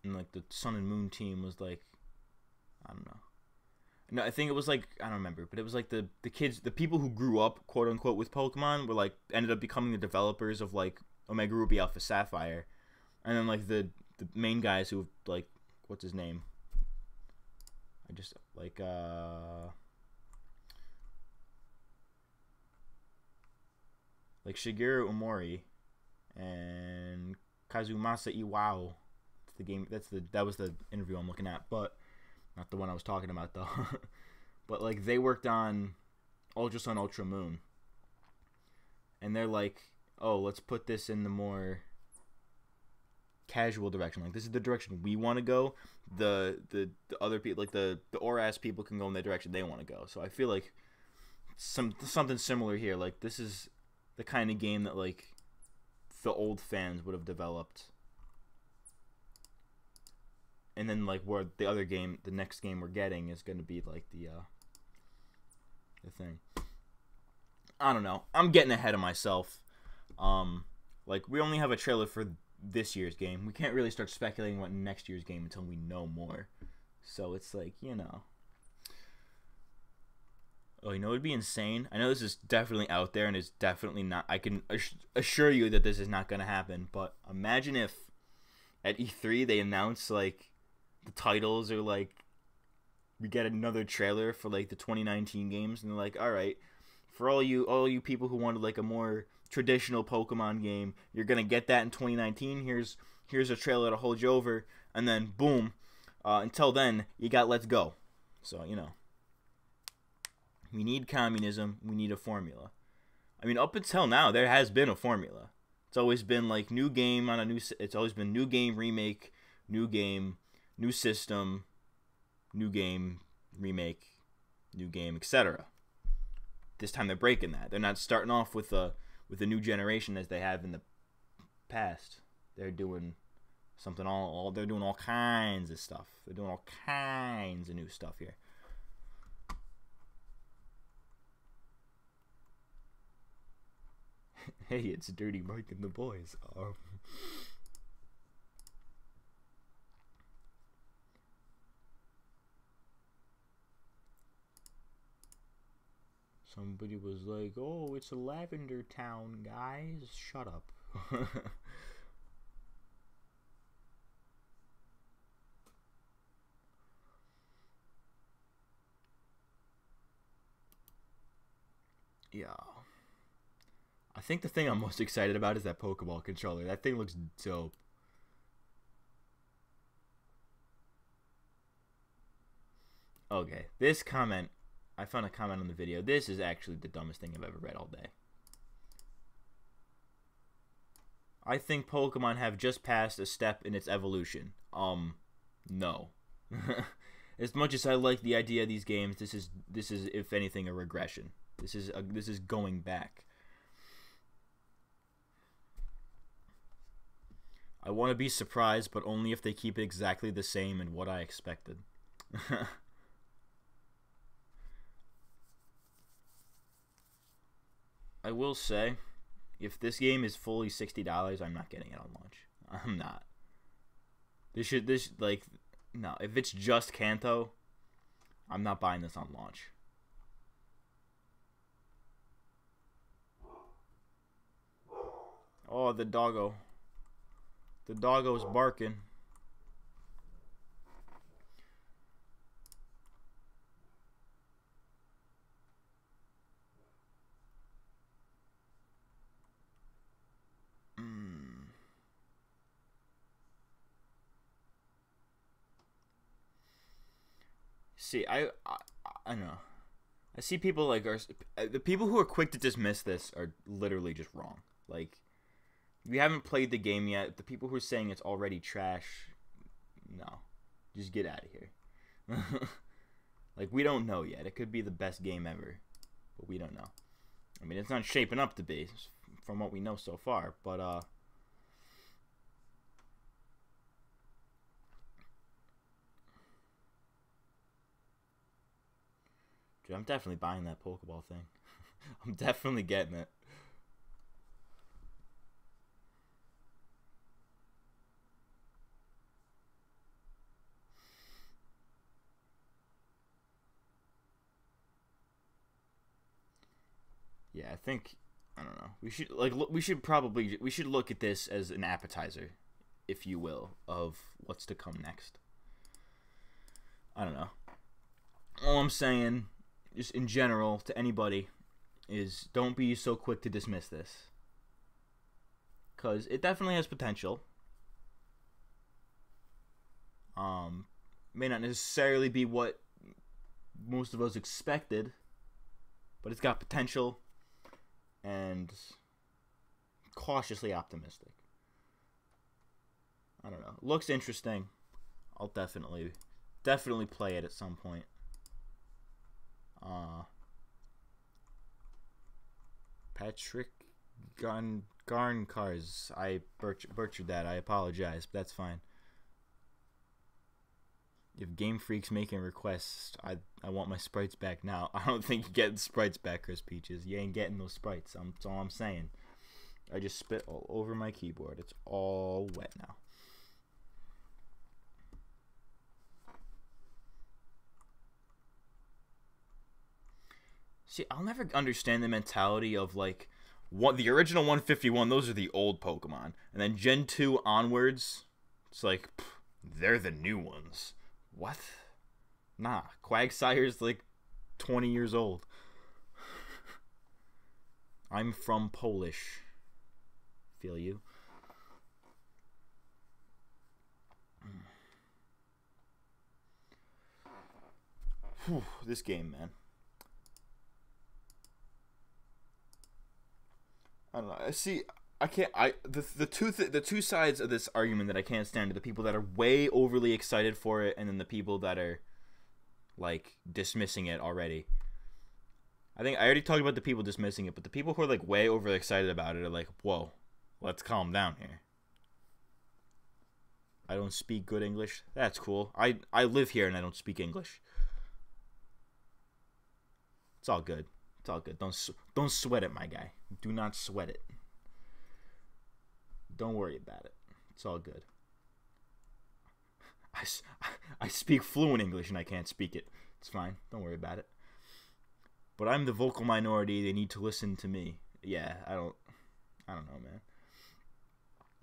And like the Sun and Moon team was like, I don't know. No, I think it was like, I don't remember, but it was like the kids, the people who grew up, quote unquote, with Pokemon were like, ended up becoming the developers of like Omega Ruby, Alpha Sapphire. And then like the main guys who like, what's his name? I just like Shigeru Omori and Kazumasa Iwao. The game that was the interview I'm looking at, but not the one I was talking about though. But like they worked on Ultra Sun, Ultra Moon, and they're like, oh, let's put this in the more casual direction. Like this is the direction we want to go. The other people, like the Oras people, can go in the direction they want to go. So I feel like something similar here. Like this is the kind of game that like the old fans would have developed. And then like where the other game, the next game we're getting is going to be like the thing. I don't know. I'm getting ahead of myself. Like we only have a trailer for this year's game. We can't really start speculating what next year's game until we know more. So it's like, you know. Oh, you know, it'd be insane. I know this is definitely out there and it's definitely not. I can assure you that this is not going to happen. But imagine if at E3 they announce like the titles, or like we get another trailer for like the 2019 games, and they're like, all right, for all you people who wanted like a more traditional Pokemon game, you're gonna get that in 2019. Here's a trailer to hold you over, and then boom, until then you got Let's Go. So you know, we need communism, we need a formula. I mean, up until now there has been a formula. It's always been like new game on a new, it's always been new game remake, new game, new system, new game, remake, new game, etc. This time they're breaking that. They're not starting off with a new generation as they have in the past. They're doing something they're doing all kinds of stuff. They're doing all kinds of new stuff here. Hey, it's Dirty Mike and the boys. Somebody was like, "Oh, it's a lavender town, guys. Shut up." Yeah. I think the thing I'm most excited about is that Pokeball controller. That thing looks dope. Okay, this comment, I found a comment on the video. This is actually the dumbest thing I've ever read all day. I think Pokemon have just passed a step in its evolution. No. As much as I like the idea of these games, this is if anything a regression. This is going back. I want to be surprised, but only if they keep it exactly the same and what I expected. I will say, if this game is fully $60, I'm not getting it on launch. I'm not. No, if it's just Kanto, I'm not buying this on launch. Oh, the doggo. The doggo's barking. See, I don't know. I see people like the people who are quick to dismiss this are literally just wrong. Like, we haven't played the game yet. The people who are saying it's already trash, no, just get out of here. Like, we don't know yet. It could be the best game ever, but we don't know. I mean, it's not shaping up to be from what we know so far, but dude, I'm definitely buying that Pokeball thing. I'm definitely getting it. Yeah, I think, I don't know. We should look at this as an appetizer, if you will, of what's to come next. I don't know. All I'm saying, just in general, to anybody, is don't be so quick to dismiss this. Because it definitely has potential. May not necessarily be what most of us expected, but it's got potential, and cautiously optimistic. I don't know. Looks interesting. I'll definitely play it at some point. Patrick Garncars. I butchered that. I apologize, but that's fine. If Game Freak's making requests, I want my sprites back now. I don't think you're getting sprites back, Chris Peaches. You ain't getting those sprites. That's all I'm saying. I just spit all over my keyboard. It's all wet now. See, I'll never understand the mentality of, like, the original 151, those are the old Pokemon. And then Gen 2 onwards, it's like, they're the new ones. What? Nah, Quagsire's like 20 years old. I'm from Polish. Feel you? Whew, this game, man. I don't know. See, I can't. The two sides of this argument that I can't stand are the people that are way overly excited for it, and then the people that are like dismissing it already. I think I already talked about the people dismissing it, but the people who are like way overexcited about it are like, whoa, let's calm down here. I don't speak good English. That's cool. I live here and I don't speak English. It's all good. It's all good. Don't sweat it, my guy. Do not sweat it. Don't worry about it. It's all good. I speak fluent English and I can't speak it. It's fine. Don't worry about it. But I'm the vocal minority. They need to listen to me. Yeah, I don't know, man.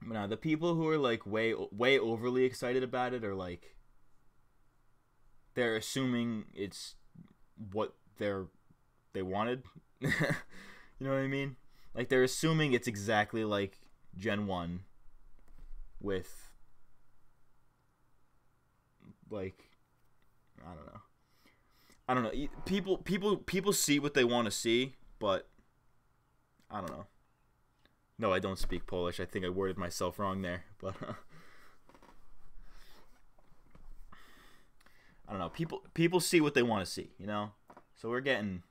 But now the people who are like way overly excited about it are like, they're assuming it's what they wanted. You know what I mean? Like they're assuming it's exactly like Gen 1 with like I don't know. People see what they want to see, but I don't know. No, I don't speak Polish. I think I worded myself wrong there, but I don't know. People see what they want to see, you know? So we're getting.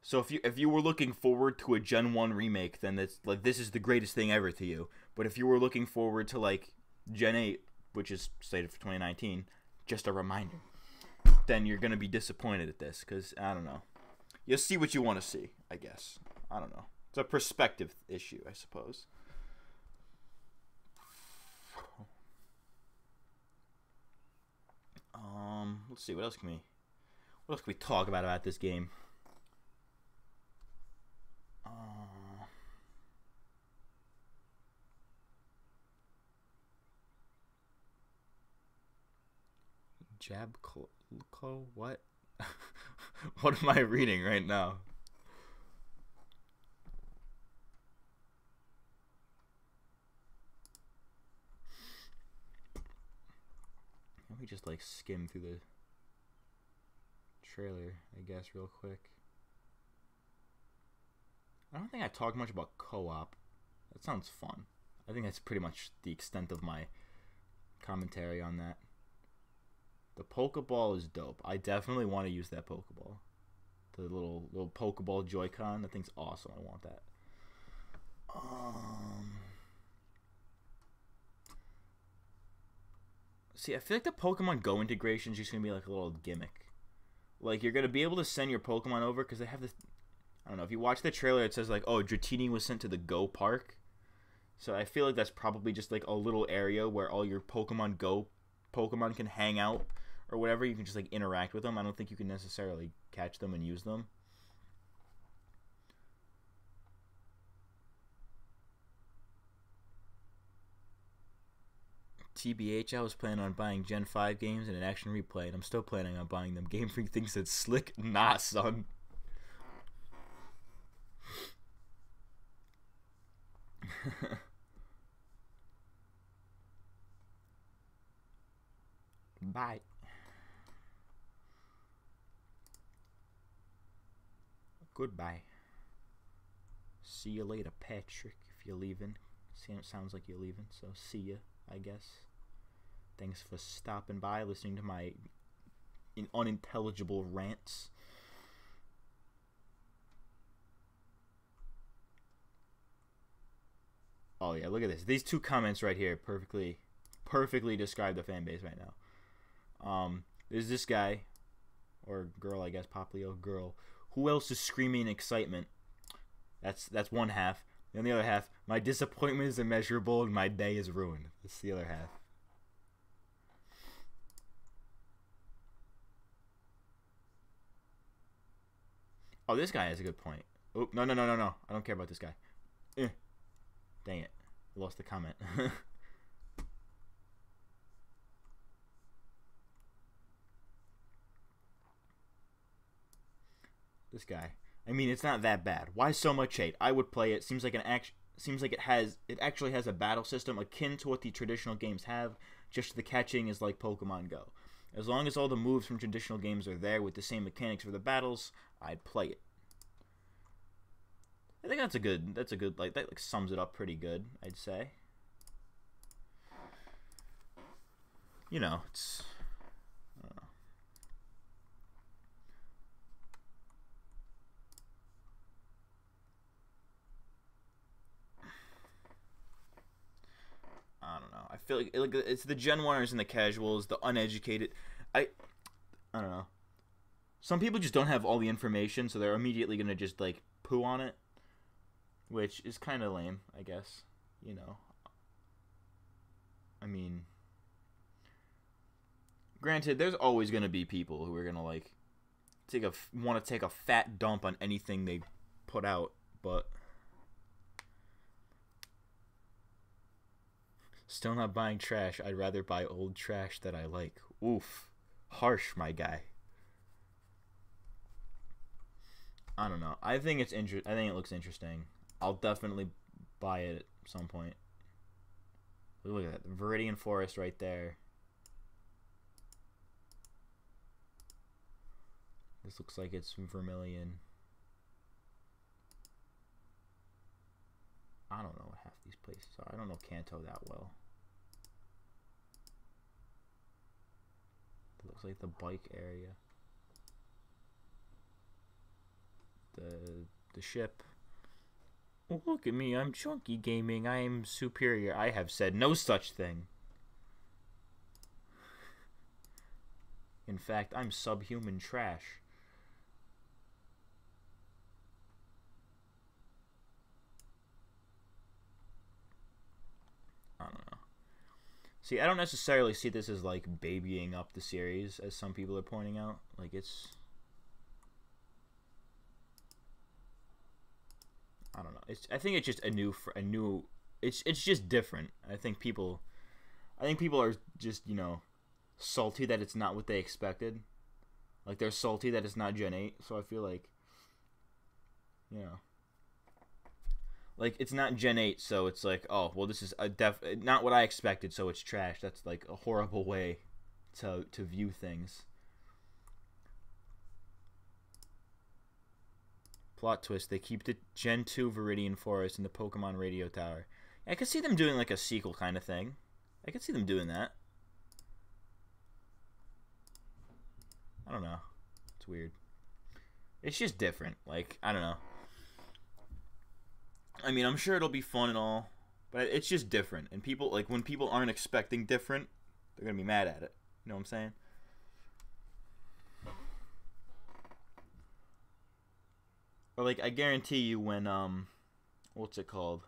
So if you were looking forward to a Gen 1 remake, then it's like this is the greatest thing ever to you. But if you were looking forward to like Gen 8, which is slated for 2019, just a reminder, then you're going to be disappointed at this cuz I don't know. You'll see what you want to see, I guess. I don't know. It's a perspective issue, I suppose. Let's see, what else can we talk about this game? What? What am I reading right now? Let me just like skim through the trailer, I guess, real quick. I don't think I talked much about co-op. That sounds fun. I think that's pretty much the extent of my commentary on that. The Pokeball is dope. I definitely want to use that Pokeball. The little Pokeball Joy-Con. That thing's awesome. I want that. See, I feel like the Pokemon Go integration is just going to be like a little gimmick. Like, you're going to be able to send your Pokemon over because they have this... I don't know. If you watch the trailer, it says like, oh, Dratini was sent to the Go Park. So I feel like that's probably just like a little area where all your Pokemon Go Pokemon can hang out or whatever. You can just like interact with them. I don't think you can necessarily catch them and use them. TBH, I was planning on buying Gen 5 games and an Action Replay, and I'm still planning on buying them. Game Freak thinks it's slick. Nah, son. Bye. Goodbye. See you later, Patrick, if you're leaving. Sounds like you're leaving, so see ya, I guess. Thanks for stopping by, listening to my unintelligible rants. Oh yeah, look at this. These two comments right here perfectly describe the fan base right now. There's this guy, or girl, I guess, Poplio girl. Who else is screaming excitement? That's one half. And the other half, my disappointment is immeasurable and my day is ruined. That's the other half. Oh, this guy has a good point. Oh, no. I don't care about this guy. Dang it. I lost the comment. This guy. I mean, it's not that bad. Why so much hate? I would play it. Seems like it actually has a battle system akin to what the traditional games have. Just the catching is like Pokemon Go. As long as all the moves from traditional games are there with the same mechanics for the battles, I'd play it. I think that's a good like that like sums it up pretty good, I'd say. You know, it's I don't feel like it's the Gen 1ers and the casuals, the uneducated. I don't know. Some people just don't have all the information, so they're immediately gonna just like poo on it, which is kind of lame, I guess. You know. I mean, granted, there's always gonna be people who are gonna like want to take a fat dump on anything they put out, but still not buying trash. I'd rather buy old trash that I like. Oof, harsh, my guy. I don't know. I think it's I think it looks interesting. I'll definitely buy it at some point. Look at that, the Viridian Forest right there. This looks like it's Vermilion. I don't know what half these places are. I don't know Kanto that well. It looks like the bike area. The ship. Oh, look at me, I'm chunky gaming. I am superior. I have said no such thing. In fact, I'm subhuman trash. I don't know. See, I don't necessarily see this as like babying up the series, as some people are pointing out. Like it's, I don't know. I think it's just a new. It's just different. I think people are just, you know, salty that it's not what they expected. Like they're salty that it's not Gen 8. So I feel like, you know, like it's not Gen 8, so it's like, oh well, this is not what I expected, so it's trash. That's like a horrible way to view things. Plot twist, they keep the Gen 2 Viridian Forest and the Pokemon Radio Tower. I could see them doing like a sequel kind of thing. I could see them doing that. I don't know. It's weird. It's just different. Like, I don't know. I mean, I'm sure it'll be fun and all, but it's just different. And people, like, when people aren't expecting different, they're going to be mad at it. You know what I'm saying? Or like, I guarantee you when what's it called?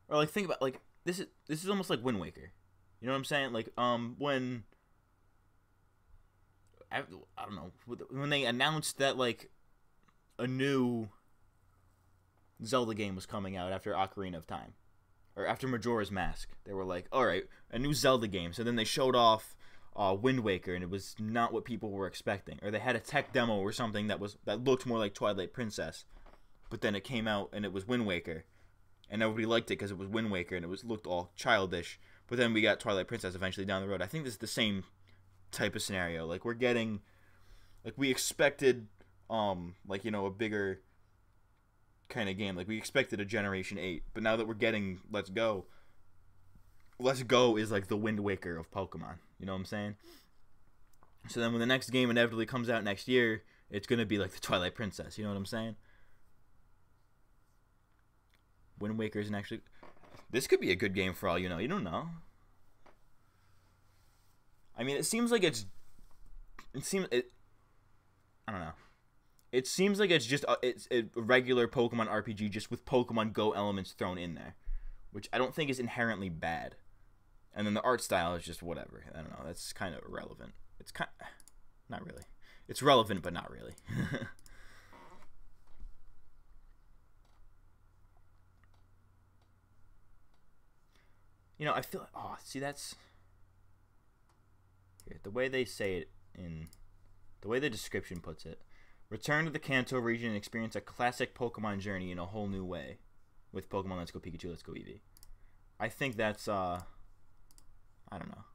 Or like, think about, like, this is almost like Wind Waker. You know what I'm saying? Like when I don't know, when they announced that like a new Zelda game was coming out after Ocarina of Time, or after Majora's Mask, they were like, all right, a new Zelda game. So then they showed off Wind Waker, and it was not what people were expecting. Or they had a tech demo or something that looked more like Twilight Princess, but then it came out and it was Wind Waker, and everybody liked it because it was Wind Waker and it looked all childish. But then we got Twilight Princess eventually down the road. I think this is the same type of scenario. Like we're getting, like we expected, like, you know, a bigger kind of game. Like we expected a Generation 8, but now that we're getting Let's Go is like the Wind Waker of Pokemon. You know what I'm saying? So then when the next game inevitably comes out next year, it's going to be like the Twilight Princess. You know what I'm saying? Wind Waker isn't actually... This could be a good game for all you know. You don't know. I mean, it seems like it's... I don't know. It seems like it's just it's a regular Pokemon RPG just with Pokemon Go elements thrown in there, which I don't think is inherently bad. And then the art style is just whatever. I don't know. That's kind of irrelevant. It's not really. It's relevant, but not really. You know, I feel... Oh, see, that's... Here, the way they say it in... The way the description puts it. Return to the Kanto region and experience a classic Pokemon journey in a whole new way. With Pokemon Let's Go Pikachu, Let's Go Eevee. I think that's, I don't know.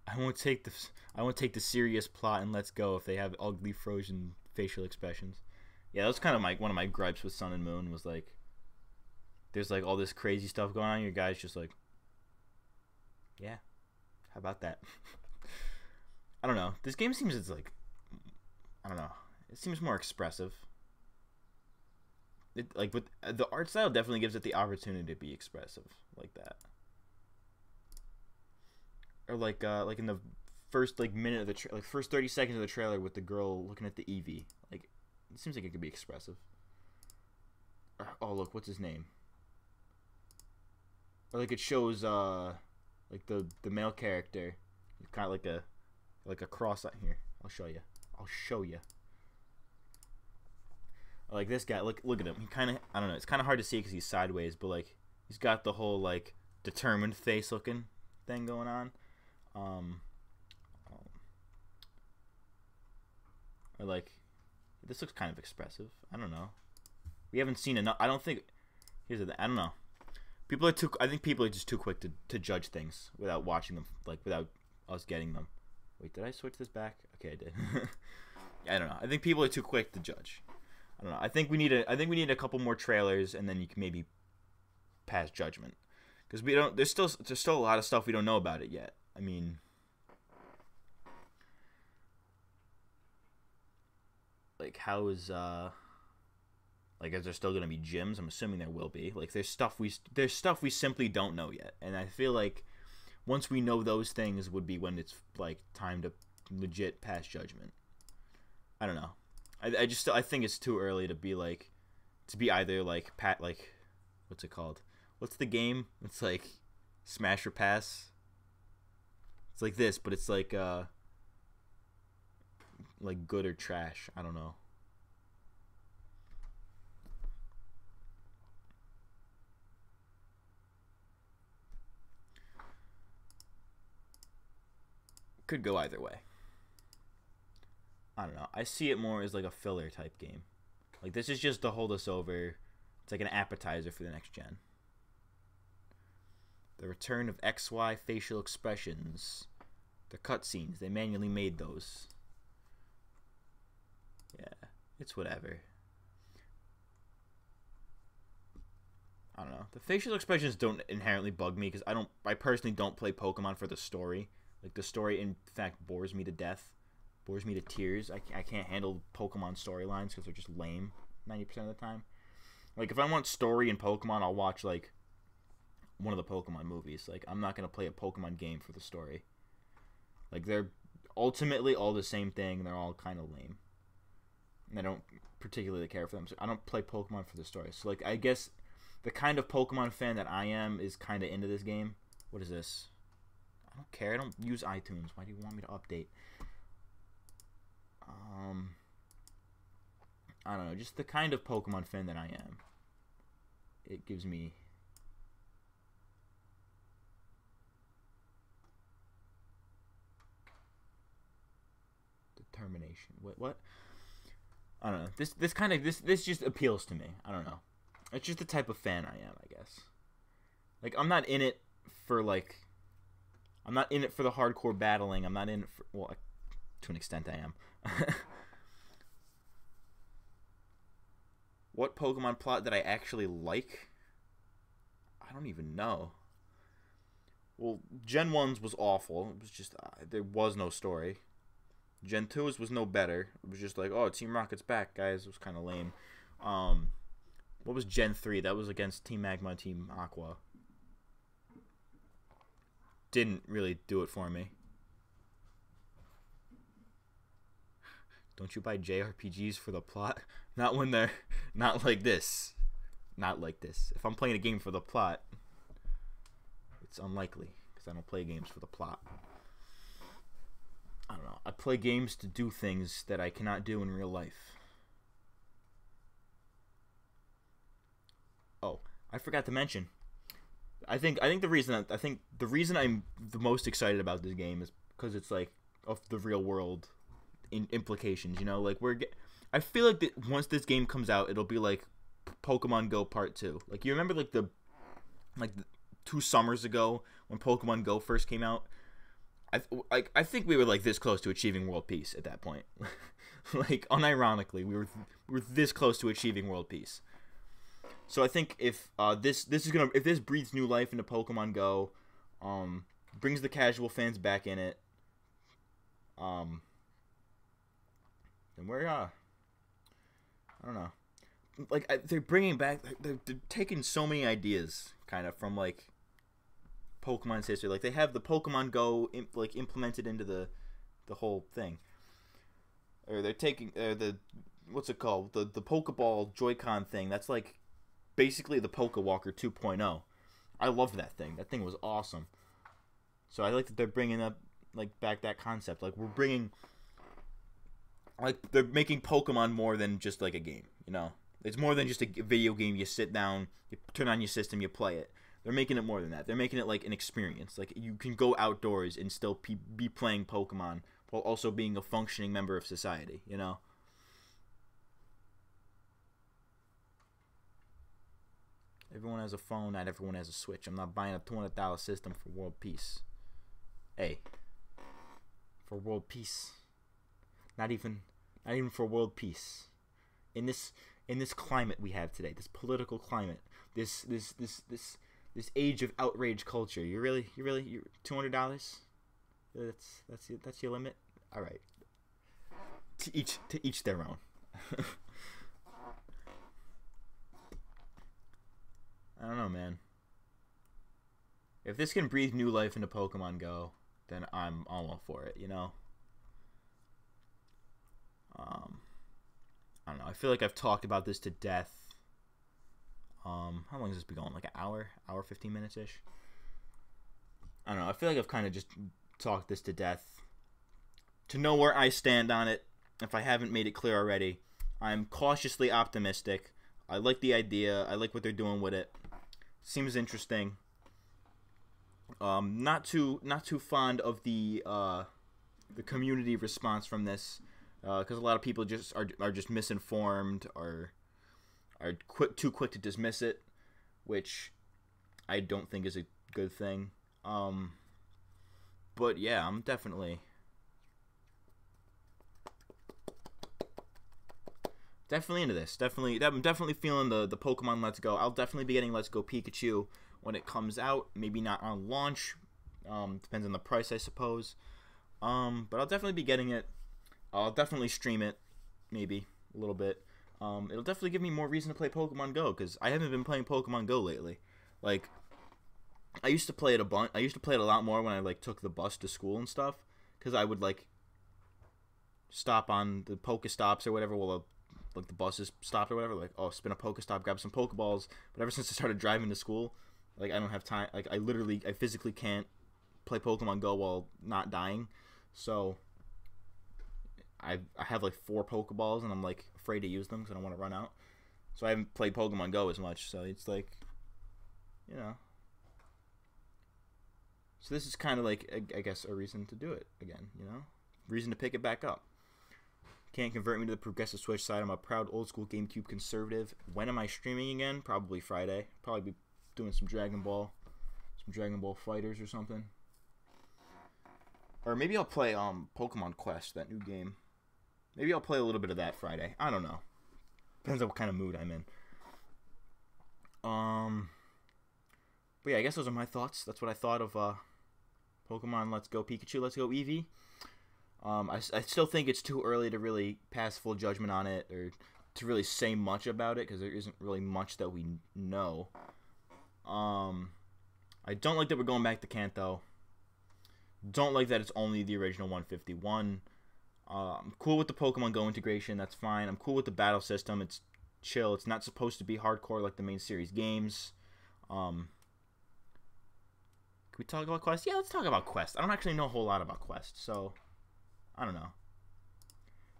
I won't take the serious plot in Let's Go if they have ugly frozen facial expressions. Yeah, that was kind of one of my gripes with Sun and Moon was like, there's like all this crazy stuff going on. Your guy's just like, yeah, how about that? I don't know. This game seems I don't know. It seems more expressive. like with the art style definitely gives it the opportunity to be expressive like that. Or like in the first like minute of the like first 30 seconds of the trailer with the girl looking at the Eevee. Like it seems like it could be expressive. Or, oh look, what's his name? Or like it shows like the male character, kind of like a cross out here. I'll show you. I'll show you. Like this guy, look at him. He kind of, I don't know. It's kind of hard to see because he's sideways, but like he's got the whole like determined face looking thing going on. Or like this looks kind of expressive. I don't know. We haven't seen enough. I don't think. Here's the thing. I don't know. People are too. I think people are just too quick to judge things without watching them, like without us getting them. Wait, did I switch this back? Okay, I did. I don't know. I think people are too quick to judge. I don't know. I think we need a couple more trailers, and then you can maybe pass judgment, because we don't. There's still a lot of stuff we don't know about it yet. I mean, like how is like is there still gonna be gyms? I'm assuming there will be. Like there's stuff we simply don't know yet, and I feel like once we know those things would be when it's like time to legit pass judgment. I don't know. I think it's too early to be either like what's it called? What's the game? It's like smash or pass. It's like this, but it's like good or trash. I don't know. Could go either way. I don't know. I see it more as like a filler type game. Like this is just to hold us over. It's like an appetizer for the next gen. The return of XY facial expressions. The cutscenes. They manually made those. Yeah, it's whatever. I don't know. The facial expressions don't inherently bug me because I personally don't play Pokemon for the story. Like the story in fact bores me to death. Bores me to tears. I can't handle Pokemon storylines because they're just lame 90% of the time. Like if I want story in Pokemon, I'll watch like one of the Pokemon movies. Like I'm not gonna play a Pokemon game for the story. Like they're ultimately all the same thing. They're all kind of lame. And I don't particularly care for them. So I don't play Pokemon for the story. So like I guess the kind of Pokemon fan that I am is kind of into this game. What is this? I don't care. I don't use iTunes. Why do you want me to update? I don't know, just the kind of Pokemon fan that I am. It gives me determination. What? I don't know. This just appeals to me. I don't know. It's just the type of fan I am, I guess. Like I'm not in it for the hardcore battling. I'm not in it for, well, to an extent I am. What Pokemon plot did I actually like? I don't even know. Well, Gen 1's was awful. It was just, there was no story. Gen 2's was no better. It was just like, oh, Team Rocket's back, guys. It was kind of lame. What was Gen 3? That was against Team Magma and Team Aqua. Didn't really do it for me. Don't you buy JRPGs for the plot? Not when they're not like this. Not like this. If I'm playing a game for the plot, it's unlikely because I don't play games for the plot. I don't know. I play games to do things that I cannot do in real life. Oh, I forgot to mention. I think the reason I'm the most excited about this game is because it's like of the real world implications, you know, like I feel like that once this game comes out, it'll be like Pokemon Go Part 2. Like you remember like 2 summers ago when Pokemon Go first came out? I think we were like this close to achieving world peace at that point. Like unironically, we were this close to achieving world peace. So I think if this breathes new life into Pokemon Go, brings the casual fans back in it, then we're I don't know. like they're bringing back, they're taking so many ideas kind of from like Pokemon's history. Like they have the Pokemon Go like implemented into the whole thing, or they're taking the what's it called, the Pokeball Joy-Con thing. That's like basically the Pokewalker 2.0. I love that thing. That thing was awesome. So I like that they're bringing up like back that concept. Like we're bringing, like they're making Pokemon more than just like a game. You know, it's more than just a video game. You sit down, you turn on your system, you play it. They're making it more than that. They're making it like an experience. Like you can go outdoors and still be playing Pokemon while also being a functioning member of society. You know. Everyone has a phone, not everyone has a Switch. I'm not buying a $200 system for world peace. Hey, for world peace. Not even for world peace. In this climate we have today, this political climate, this age of outrage culture. You really $200? That's your limit. All right. To each their own. I don't know, man. If this can breathe new life into Pokemon Go, then I'm all for it, you know? I don't know. I feel like I've talked about this to death. How long has this been going? Like an hour? 15 minutes-ish? I don't know. I feel like I've kind of just talked this to death. To know where I stand on it, if I haven't made it clear already, I'm cautiously optimistic. I like the idea. I like what they're doing with it. Seems interesting. Not too fond of the community response from this, because a lot of people just are just misinformed or are too quick to dismiss it, which I don't think is a good thing. But yeah, I'm definitely into this. I'm definitely feeling the Pokemon Let's Go. I'll definitely be getting Let's Go Pikachu when it comes out. Maybe not on launch. Depends on the price, I suppose. But I'll definitely be getting it. I'll definitely stream it, maybe a little bit. It'll definitely give me more reason to play Pokemon Go, because I haven't been playing Pokemon Go lately. Like, I used to play it a bunch. I used to play it a lot more when I like took the bus to school and stuff, because I would like stop on the Pokestops or whatever while like the buses stopped or whatever, like, oh, spin a Pokestop, grab some Pokeballs. But ever since I started driving to school, like, I don't have time. Like, I physically can't play Pokemon Go while not dying. So I have like 4 Pokeballs, and I'm like afraid to use them because I don't want to run out. So I haven't played Pokemon Go as much. So it's like, you know. So this is kind of like, I guess, a reason to do it again, you know? Reason to pick it back up. Can't convert me to the progressive Switch side. I'm a proud old school GameCube conservative. When am I streaming again? Probably Friday. Probably be doing some Dragon Ball Fighters or something. Or maybe I'll play Pokemon Quest, that new game. Maybe I'll play a little bit of that Friday. I don't know. Depends on what kind of mood I'm in. But yeah, I guess those are my thoughts. That's what I thought of Pokemon Let's Go Pikachu, Let's Go Eevee. I still think it's too early to really pass full judgment on it or to really say much about it because there isn't really much that we know. I don't like that we're going back to Kanto. Don't like that it's only the original 151. I'm cool with the Pokemon Go integration. That's fine. I'm cool with the battle system. It's chill. It's not supposed to be hardcore like the main series games. Can we talk about Quest? Yeah, let's talk about Quest. I don't actually know a whole lot about Quest, so I don't know.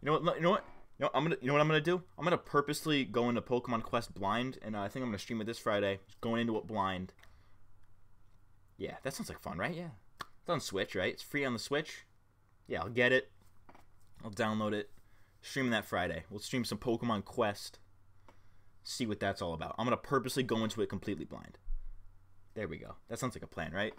You know what? I'm gonna do? I'm gonna purposely go into Pokemon Quest blind, and I think I'm gonna stream it this Friday. Just going into it blind. Yeah, that sounds like fun, right? Yeah, it's on Switch, right? It's free on the Switch. Yeah, I'll get it. I'll download it. Stream that Friday. We'll stream some Pokemon Quest. See what that's all about. I'm gonna purposely go into it completely blind. There we go. That sounds like a plan, right?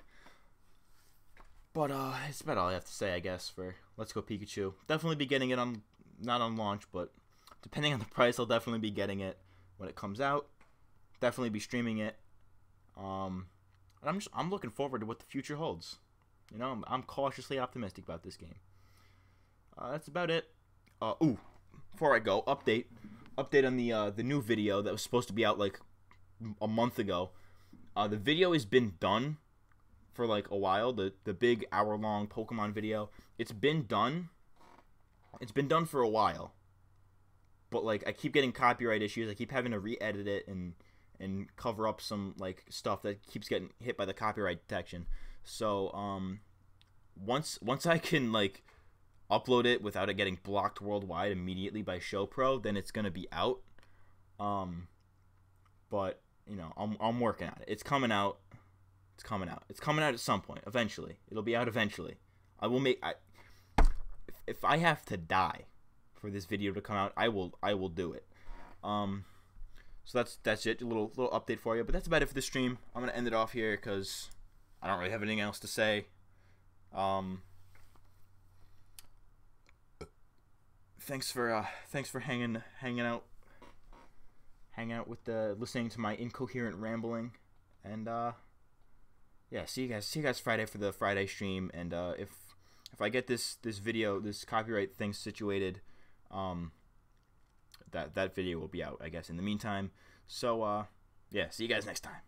But it's about all I have to say, I guess, for Let's Go Pikachu. Definitely be getting it on, not on launch, but depending on the price, I'll definitely be getting it when it comes out. Definitely be streaming it. And I'm looking forward to what the future holds. You know, I'm cautiously optimistic about this game. That's about it. Before I go, update. update on the new video that was supposed to be out like a month ago. The video has been done for like a while. The big hour-long Pokemon video. It's been done. It's been done for a while. But like I keep getting copyright issues. I keep having to re-edit it and cover up some like stuff that keeps getting hit by the copyright detection. So once I can like upload it without it getting blocked worldwide immediately by ShowPro, then it's gonna be out. But you know, I'm working on it. It's coming out. It's coming out. It's coming out at some point. Eventually, it'll be out eventually. I will make. If I have to die for this video to come out, I will do it. So that's it. A little update for you. But that's about it for the stream. I'm gonna end it off here because I don't really have anything else to say. Thanks for hanging out with listening to my incoherent rambling, and yeah, see you guys Friday for the Friday stream. And if I get this video, this copyright thing situated, that video will be out, I guess, in the meantime. So yeah, see you guys next time.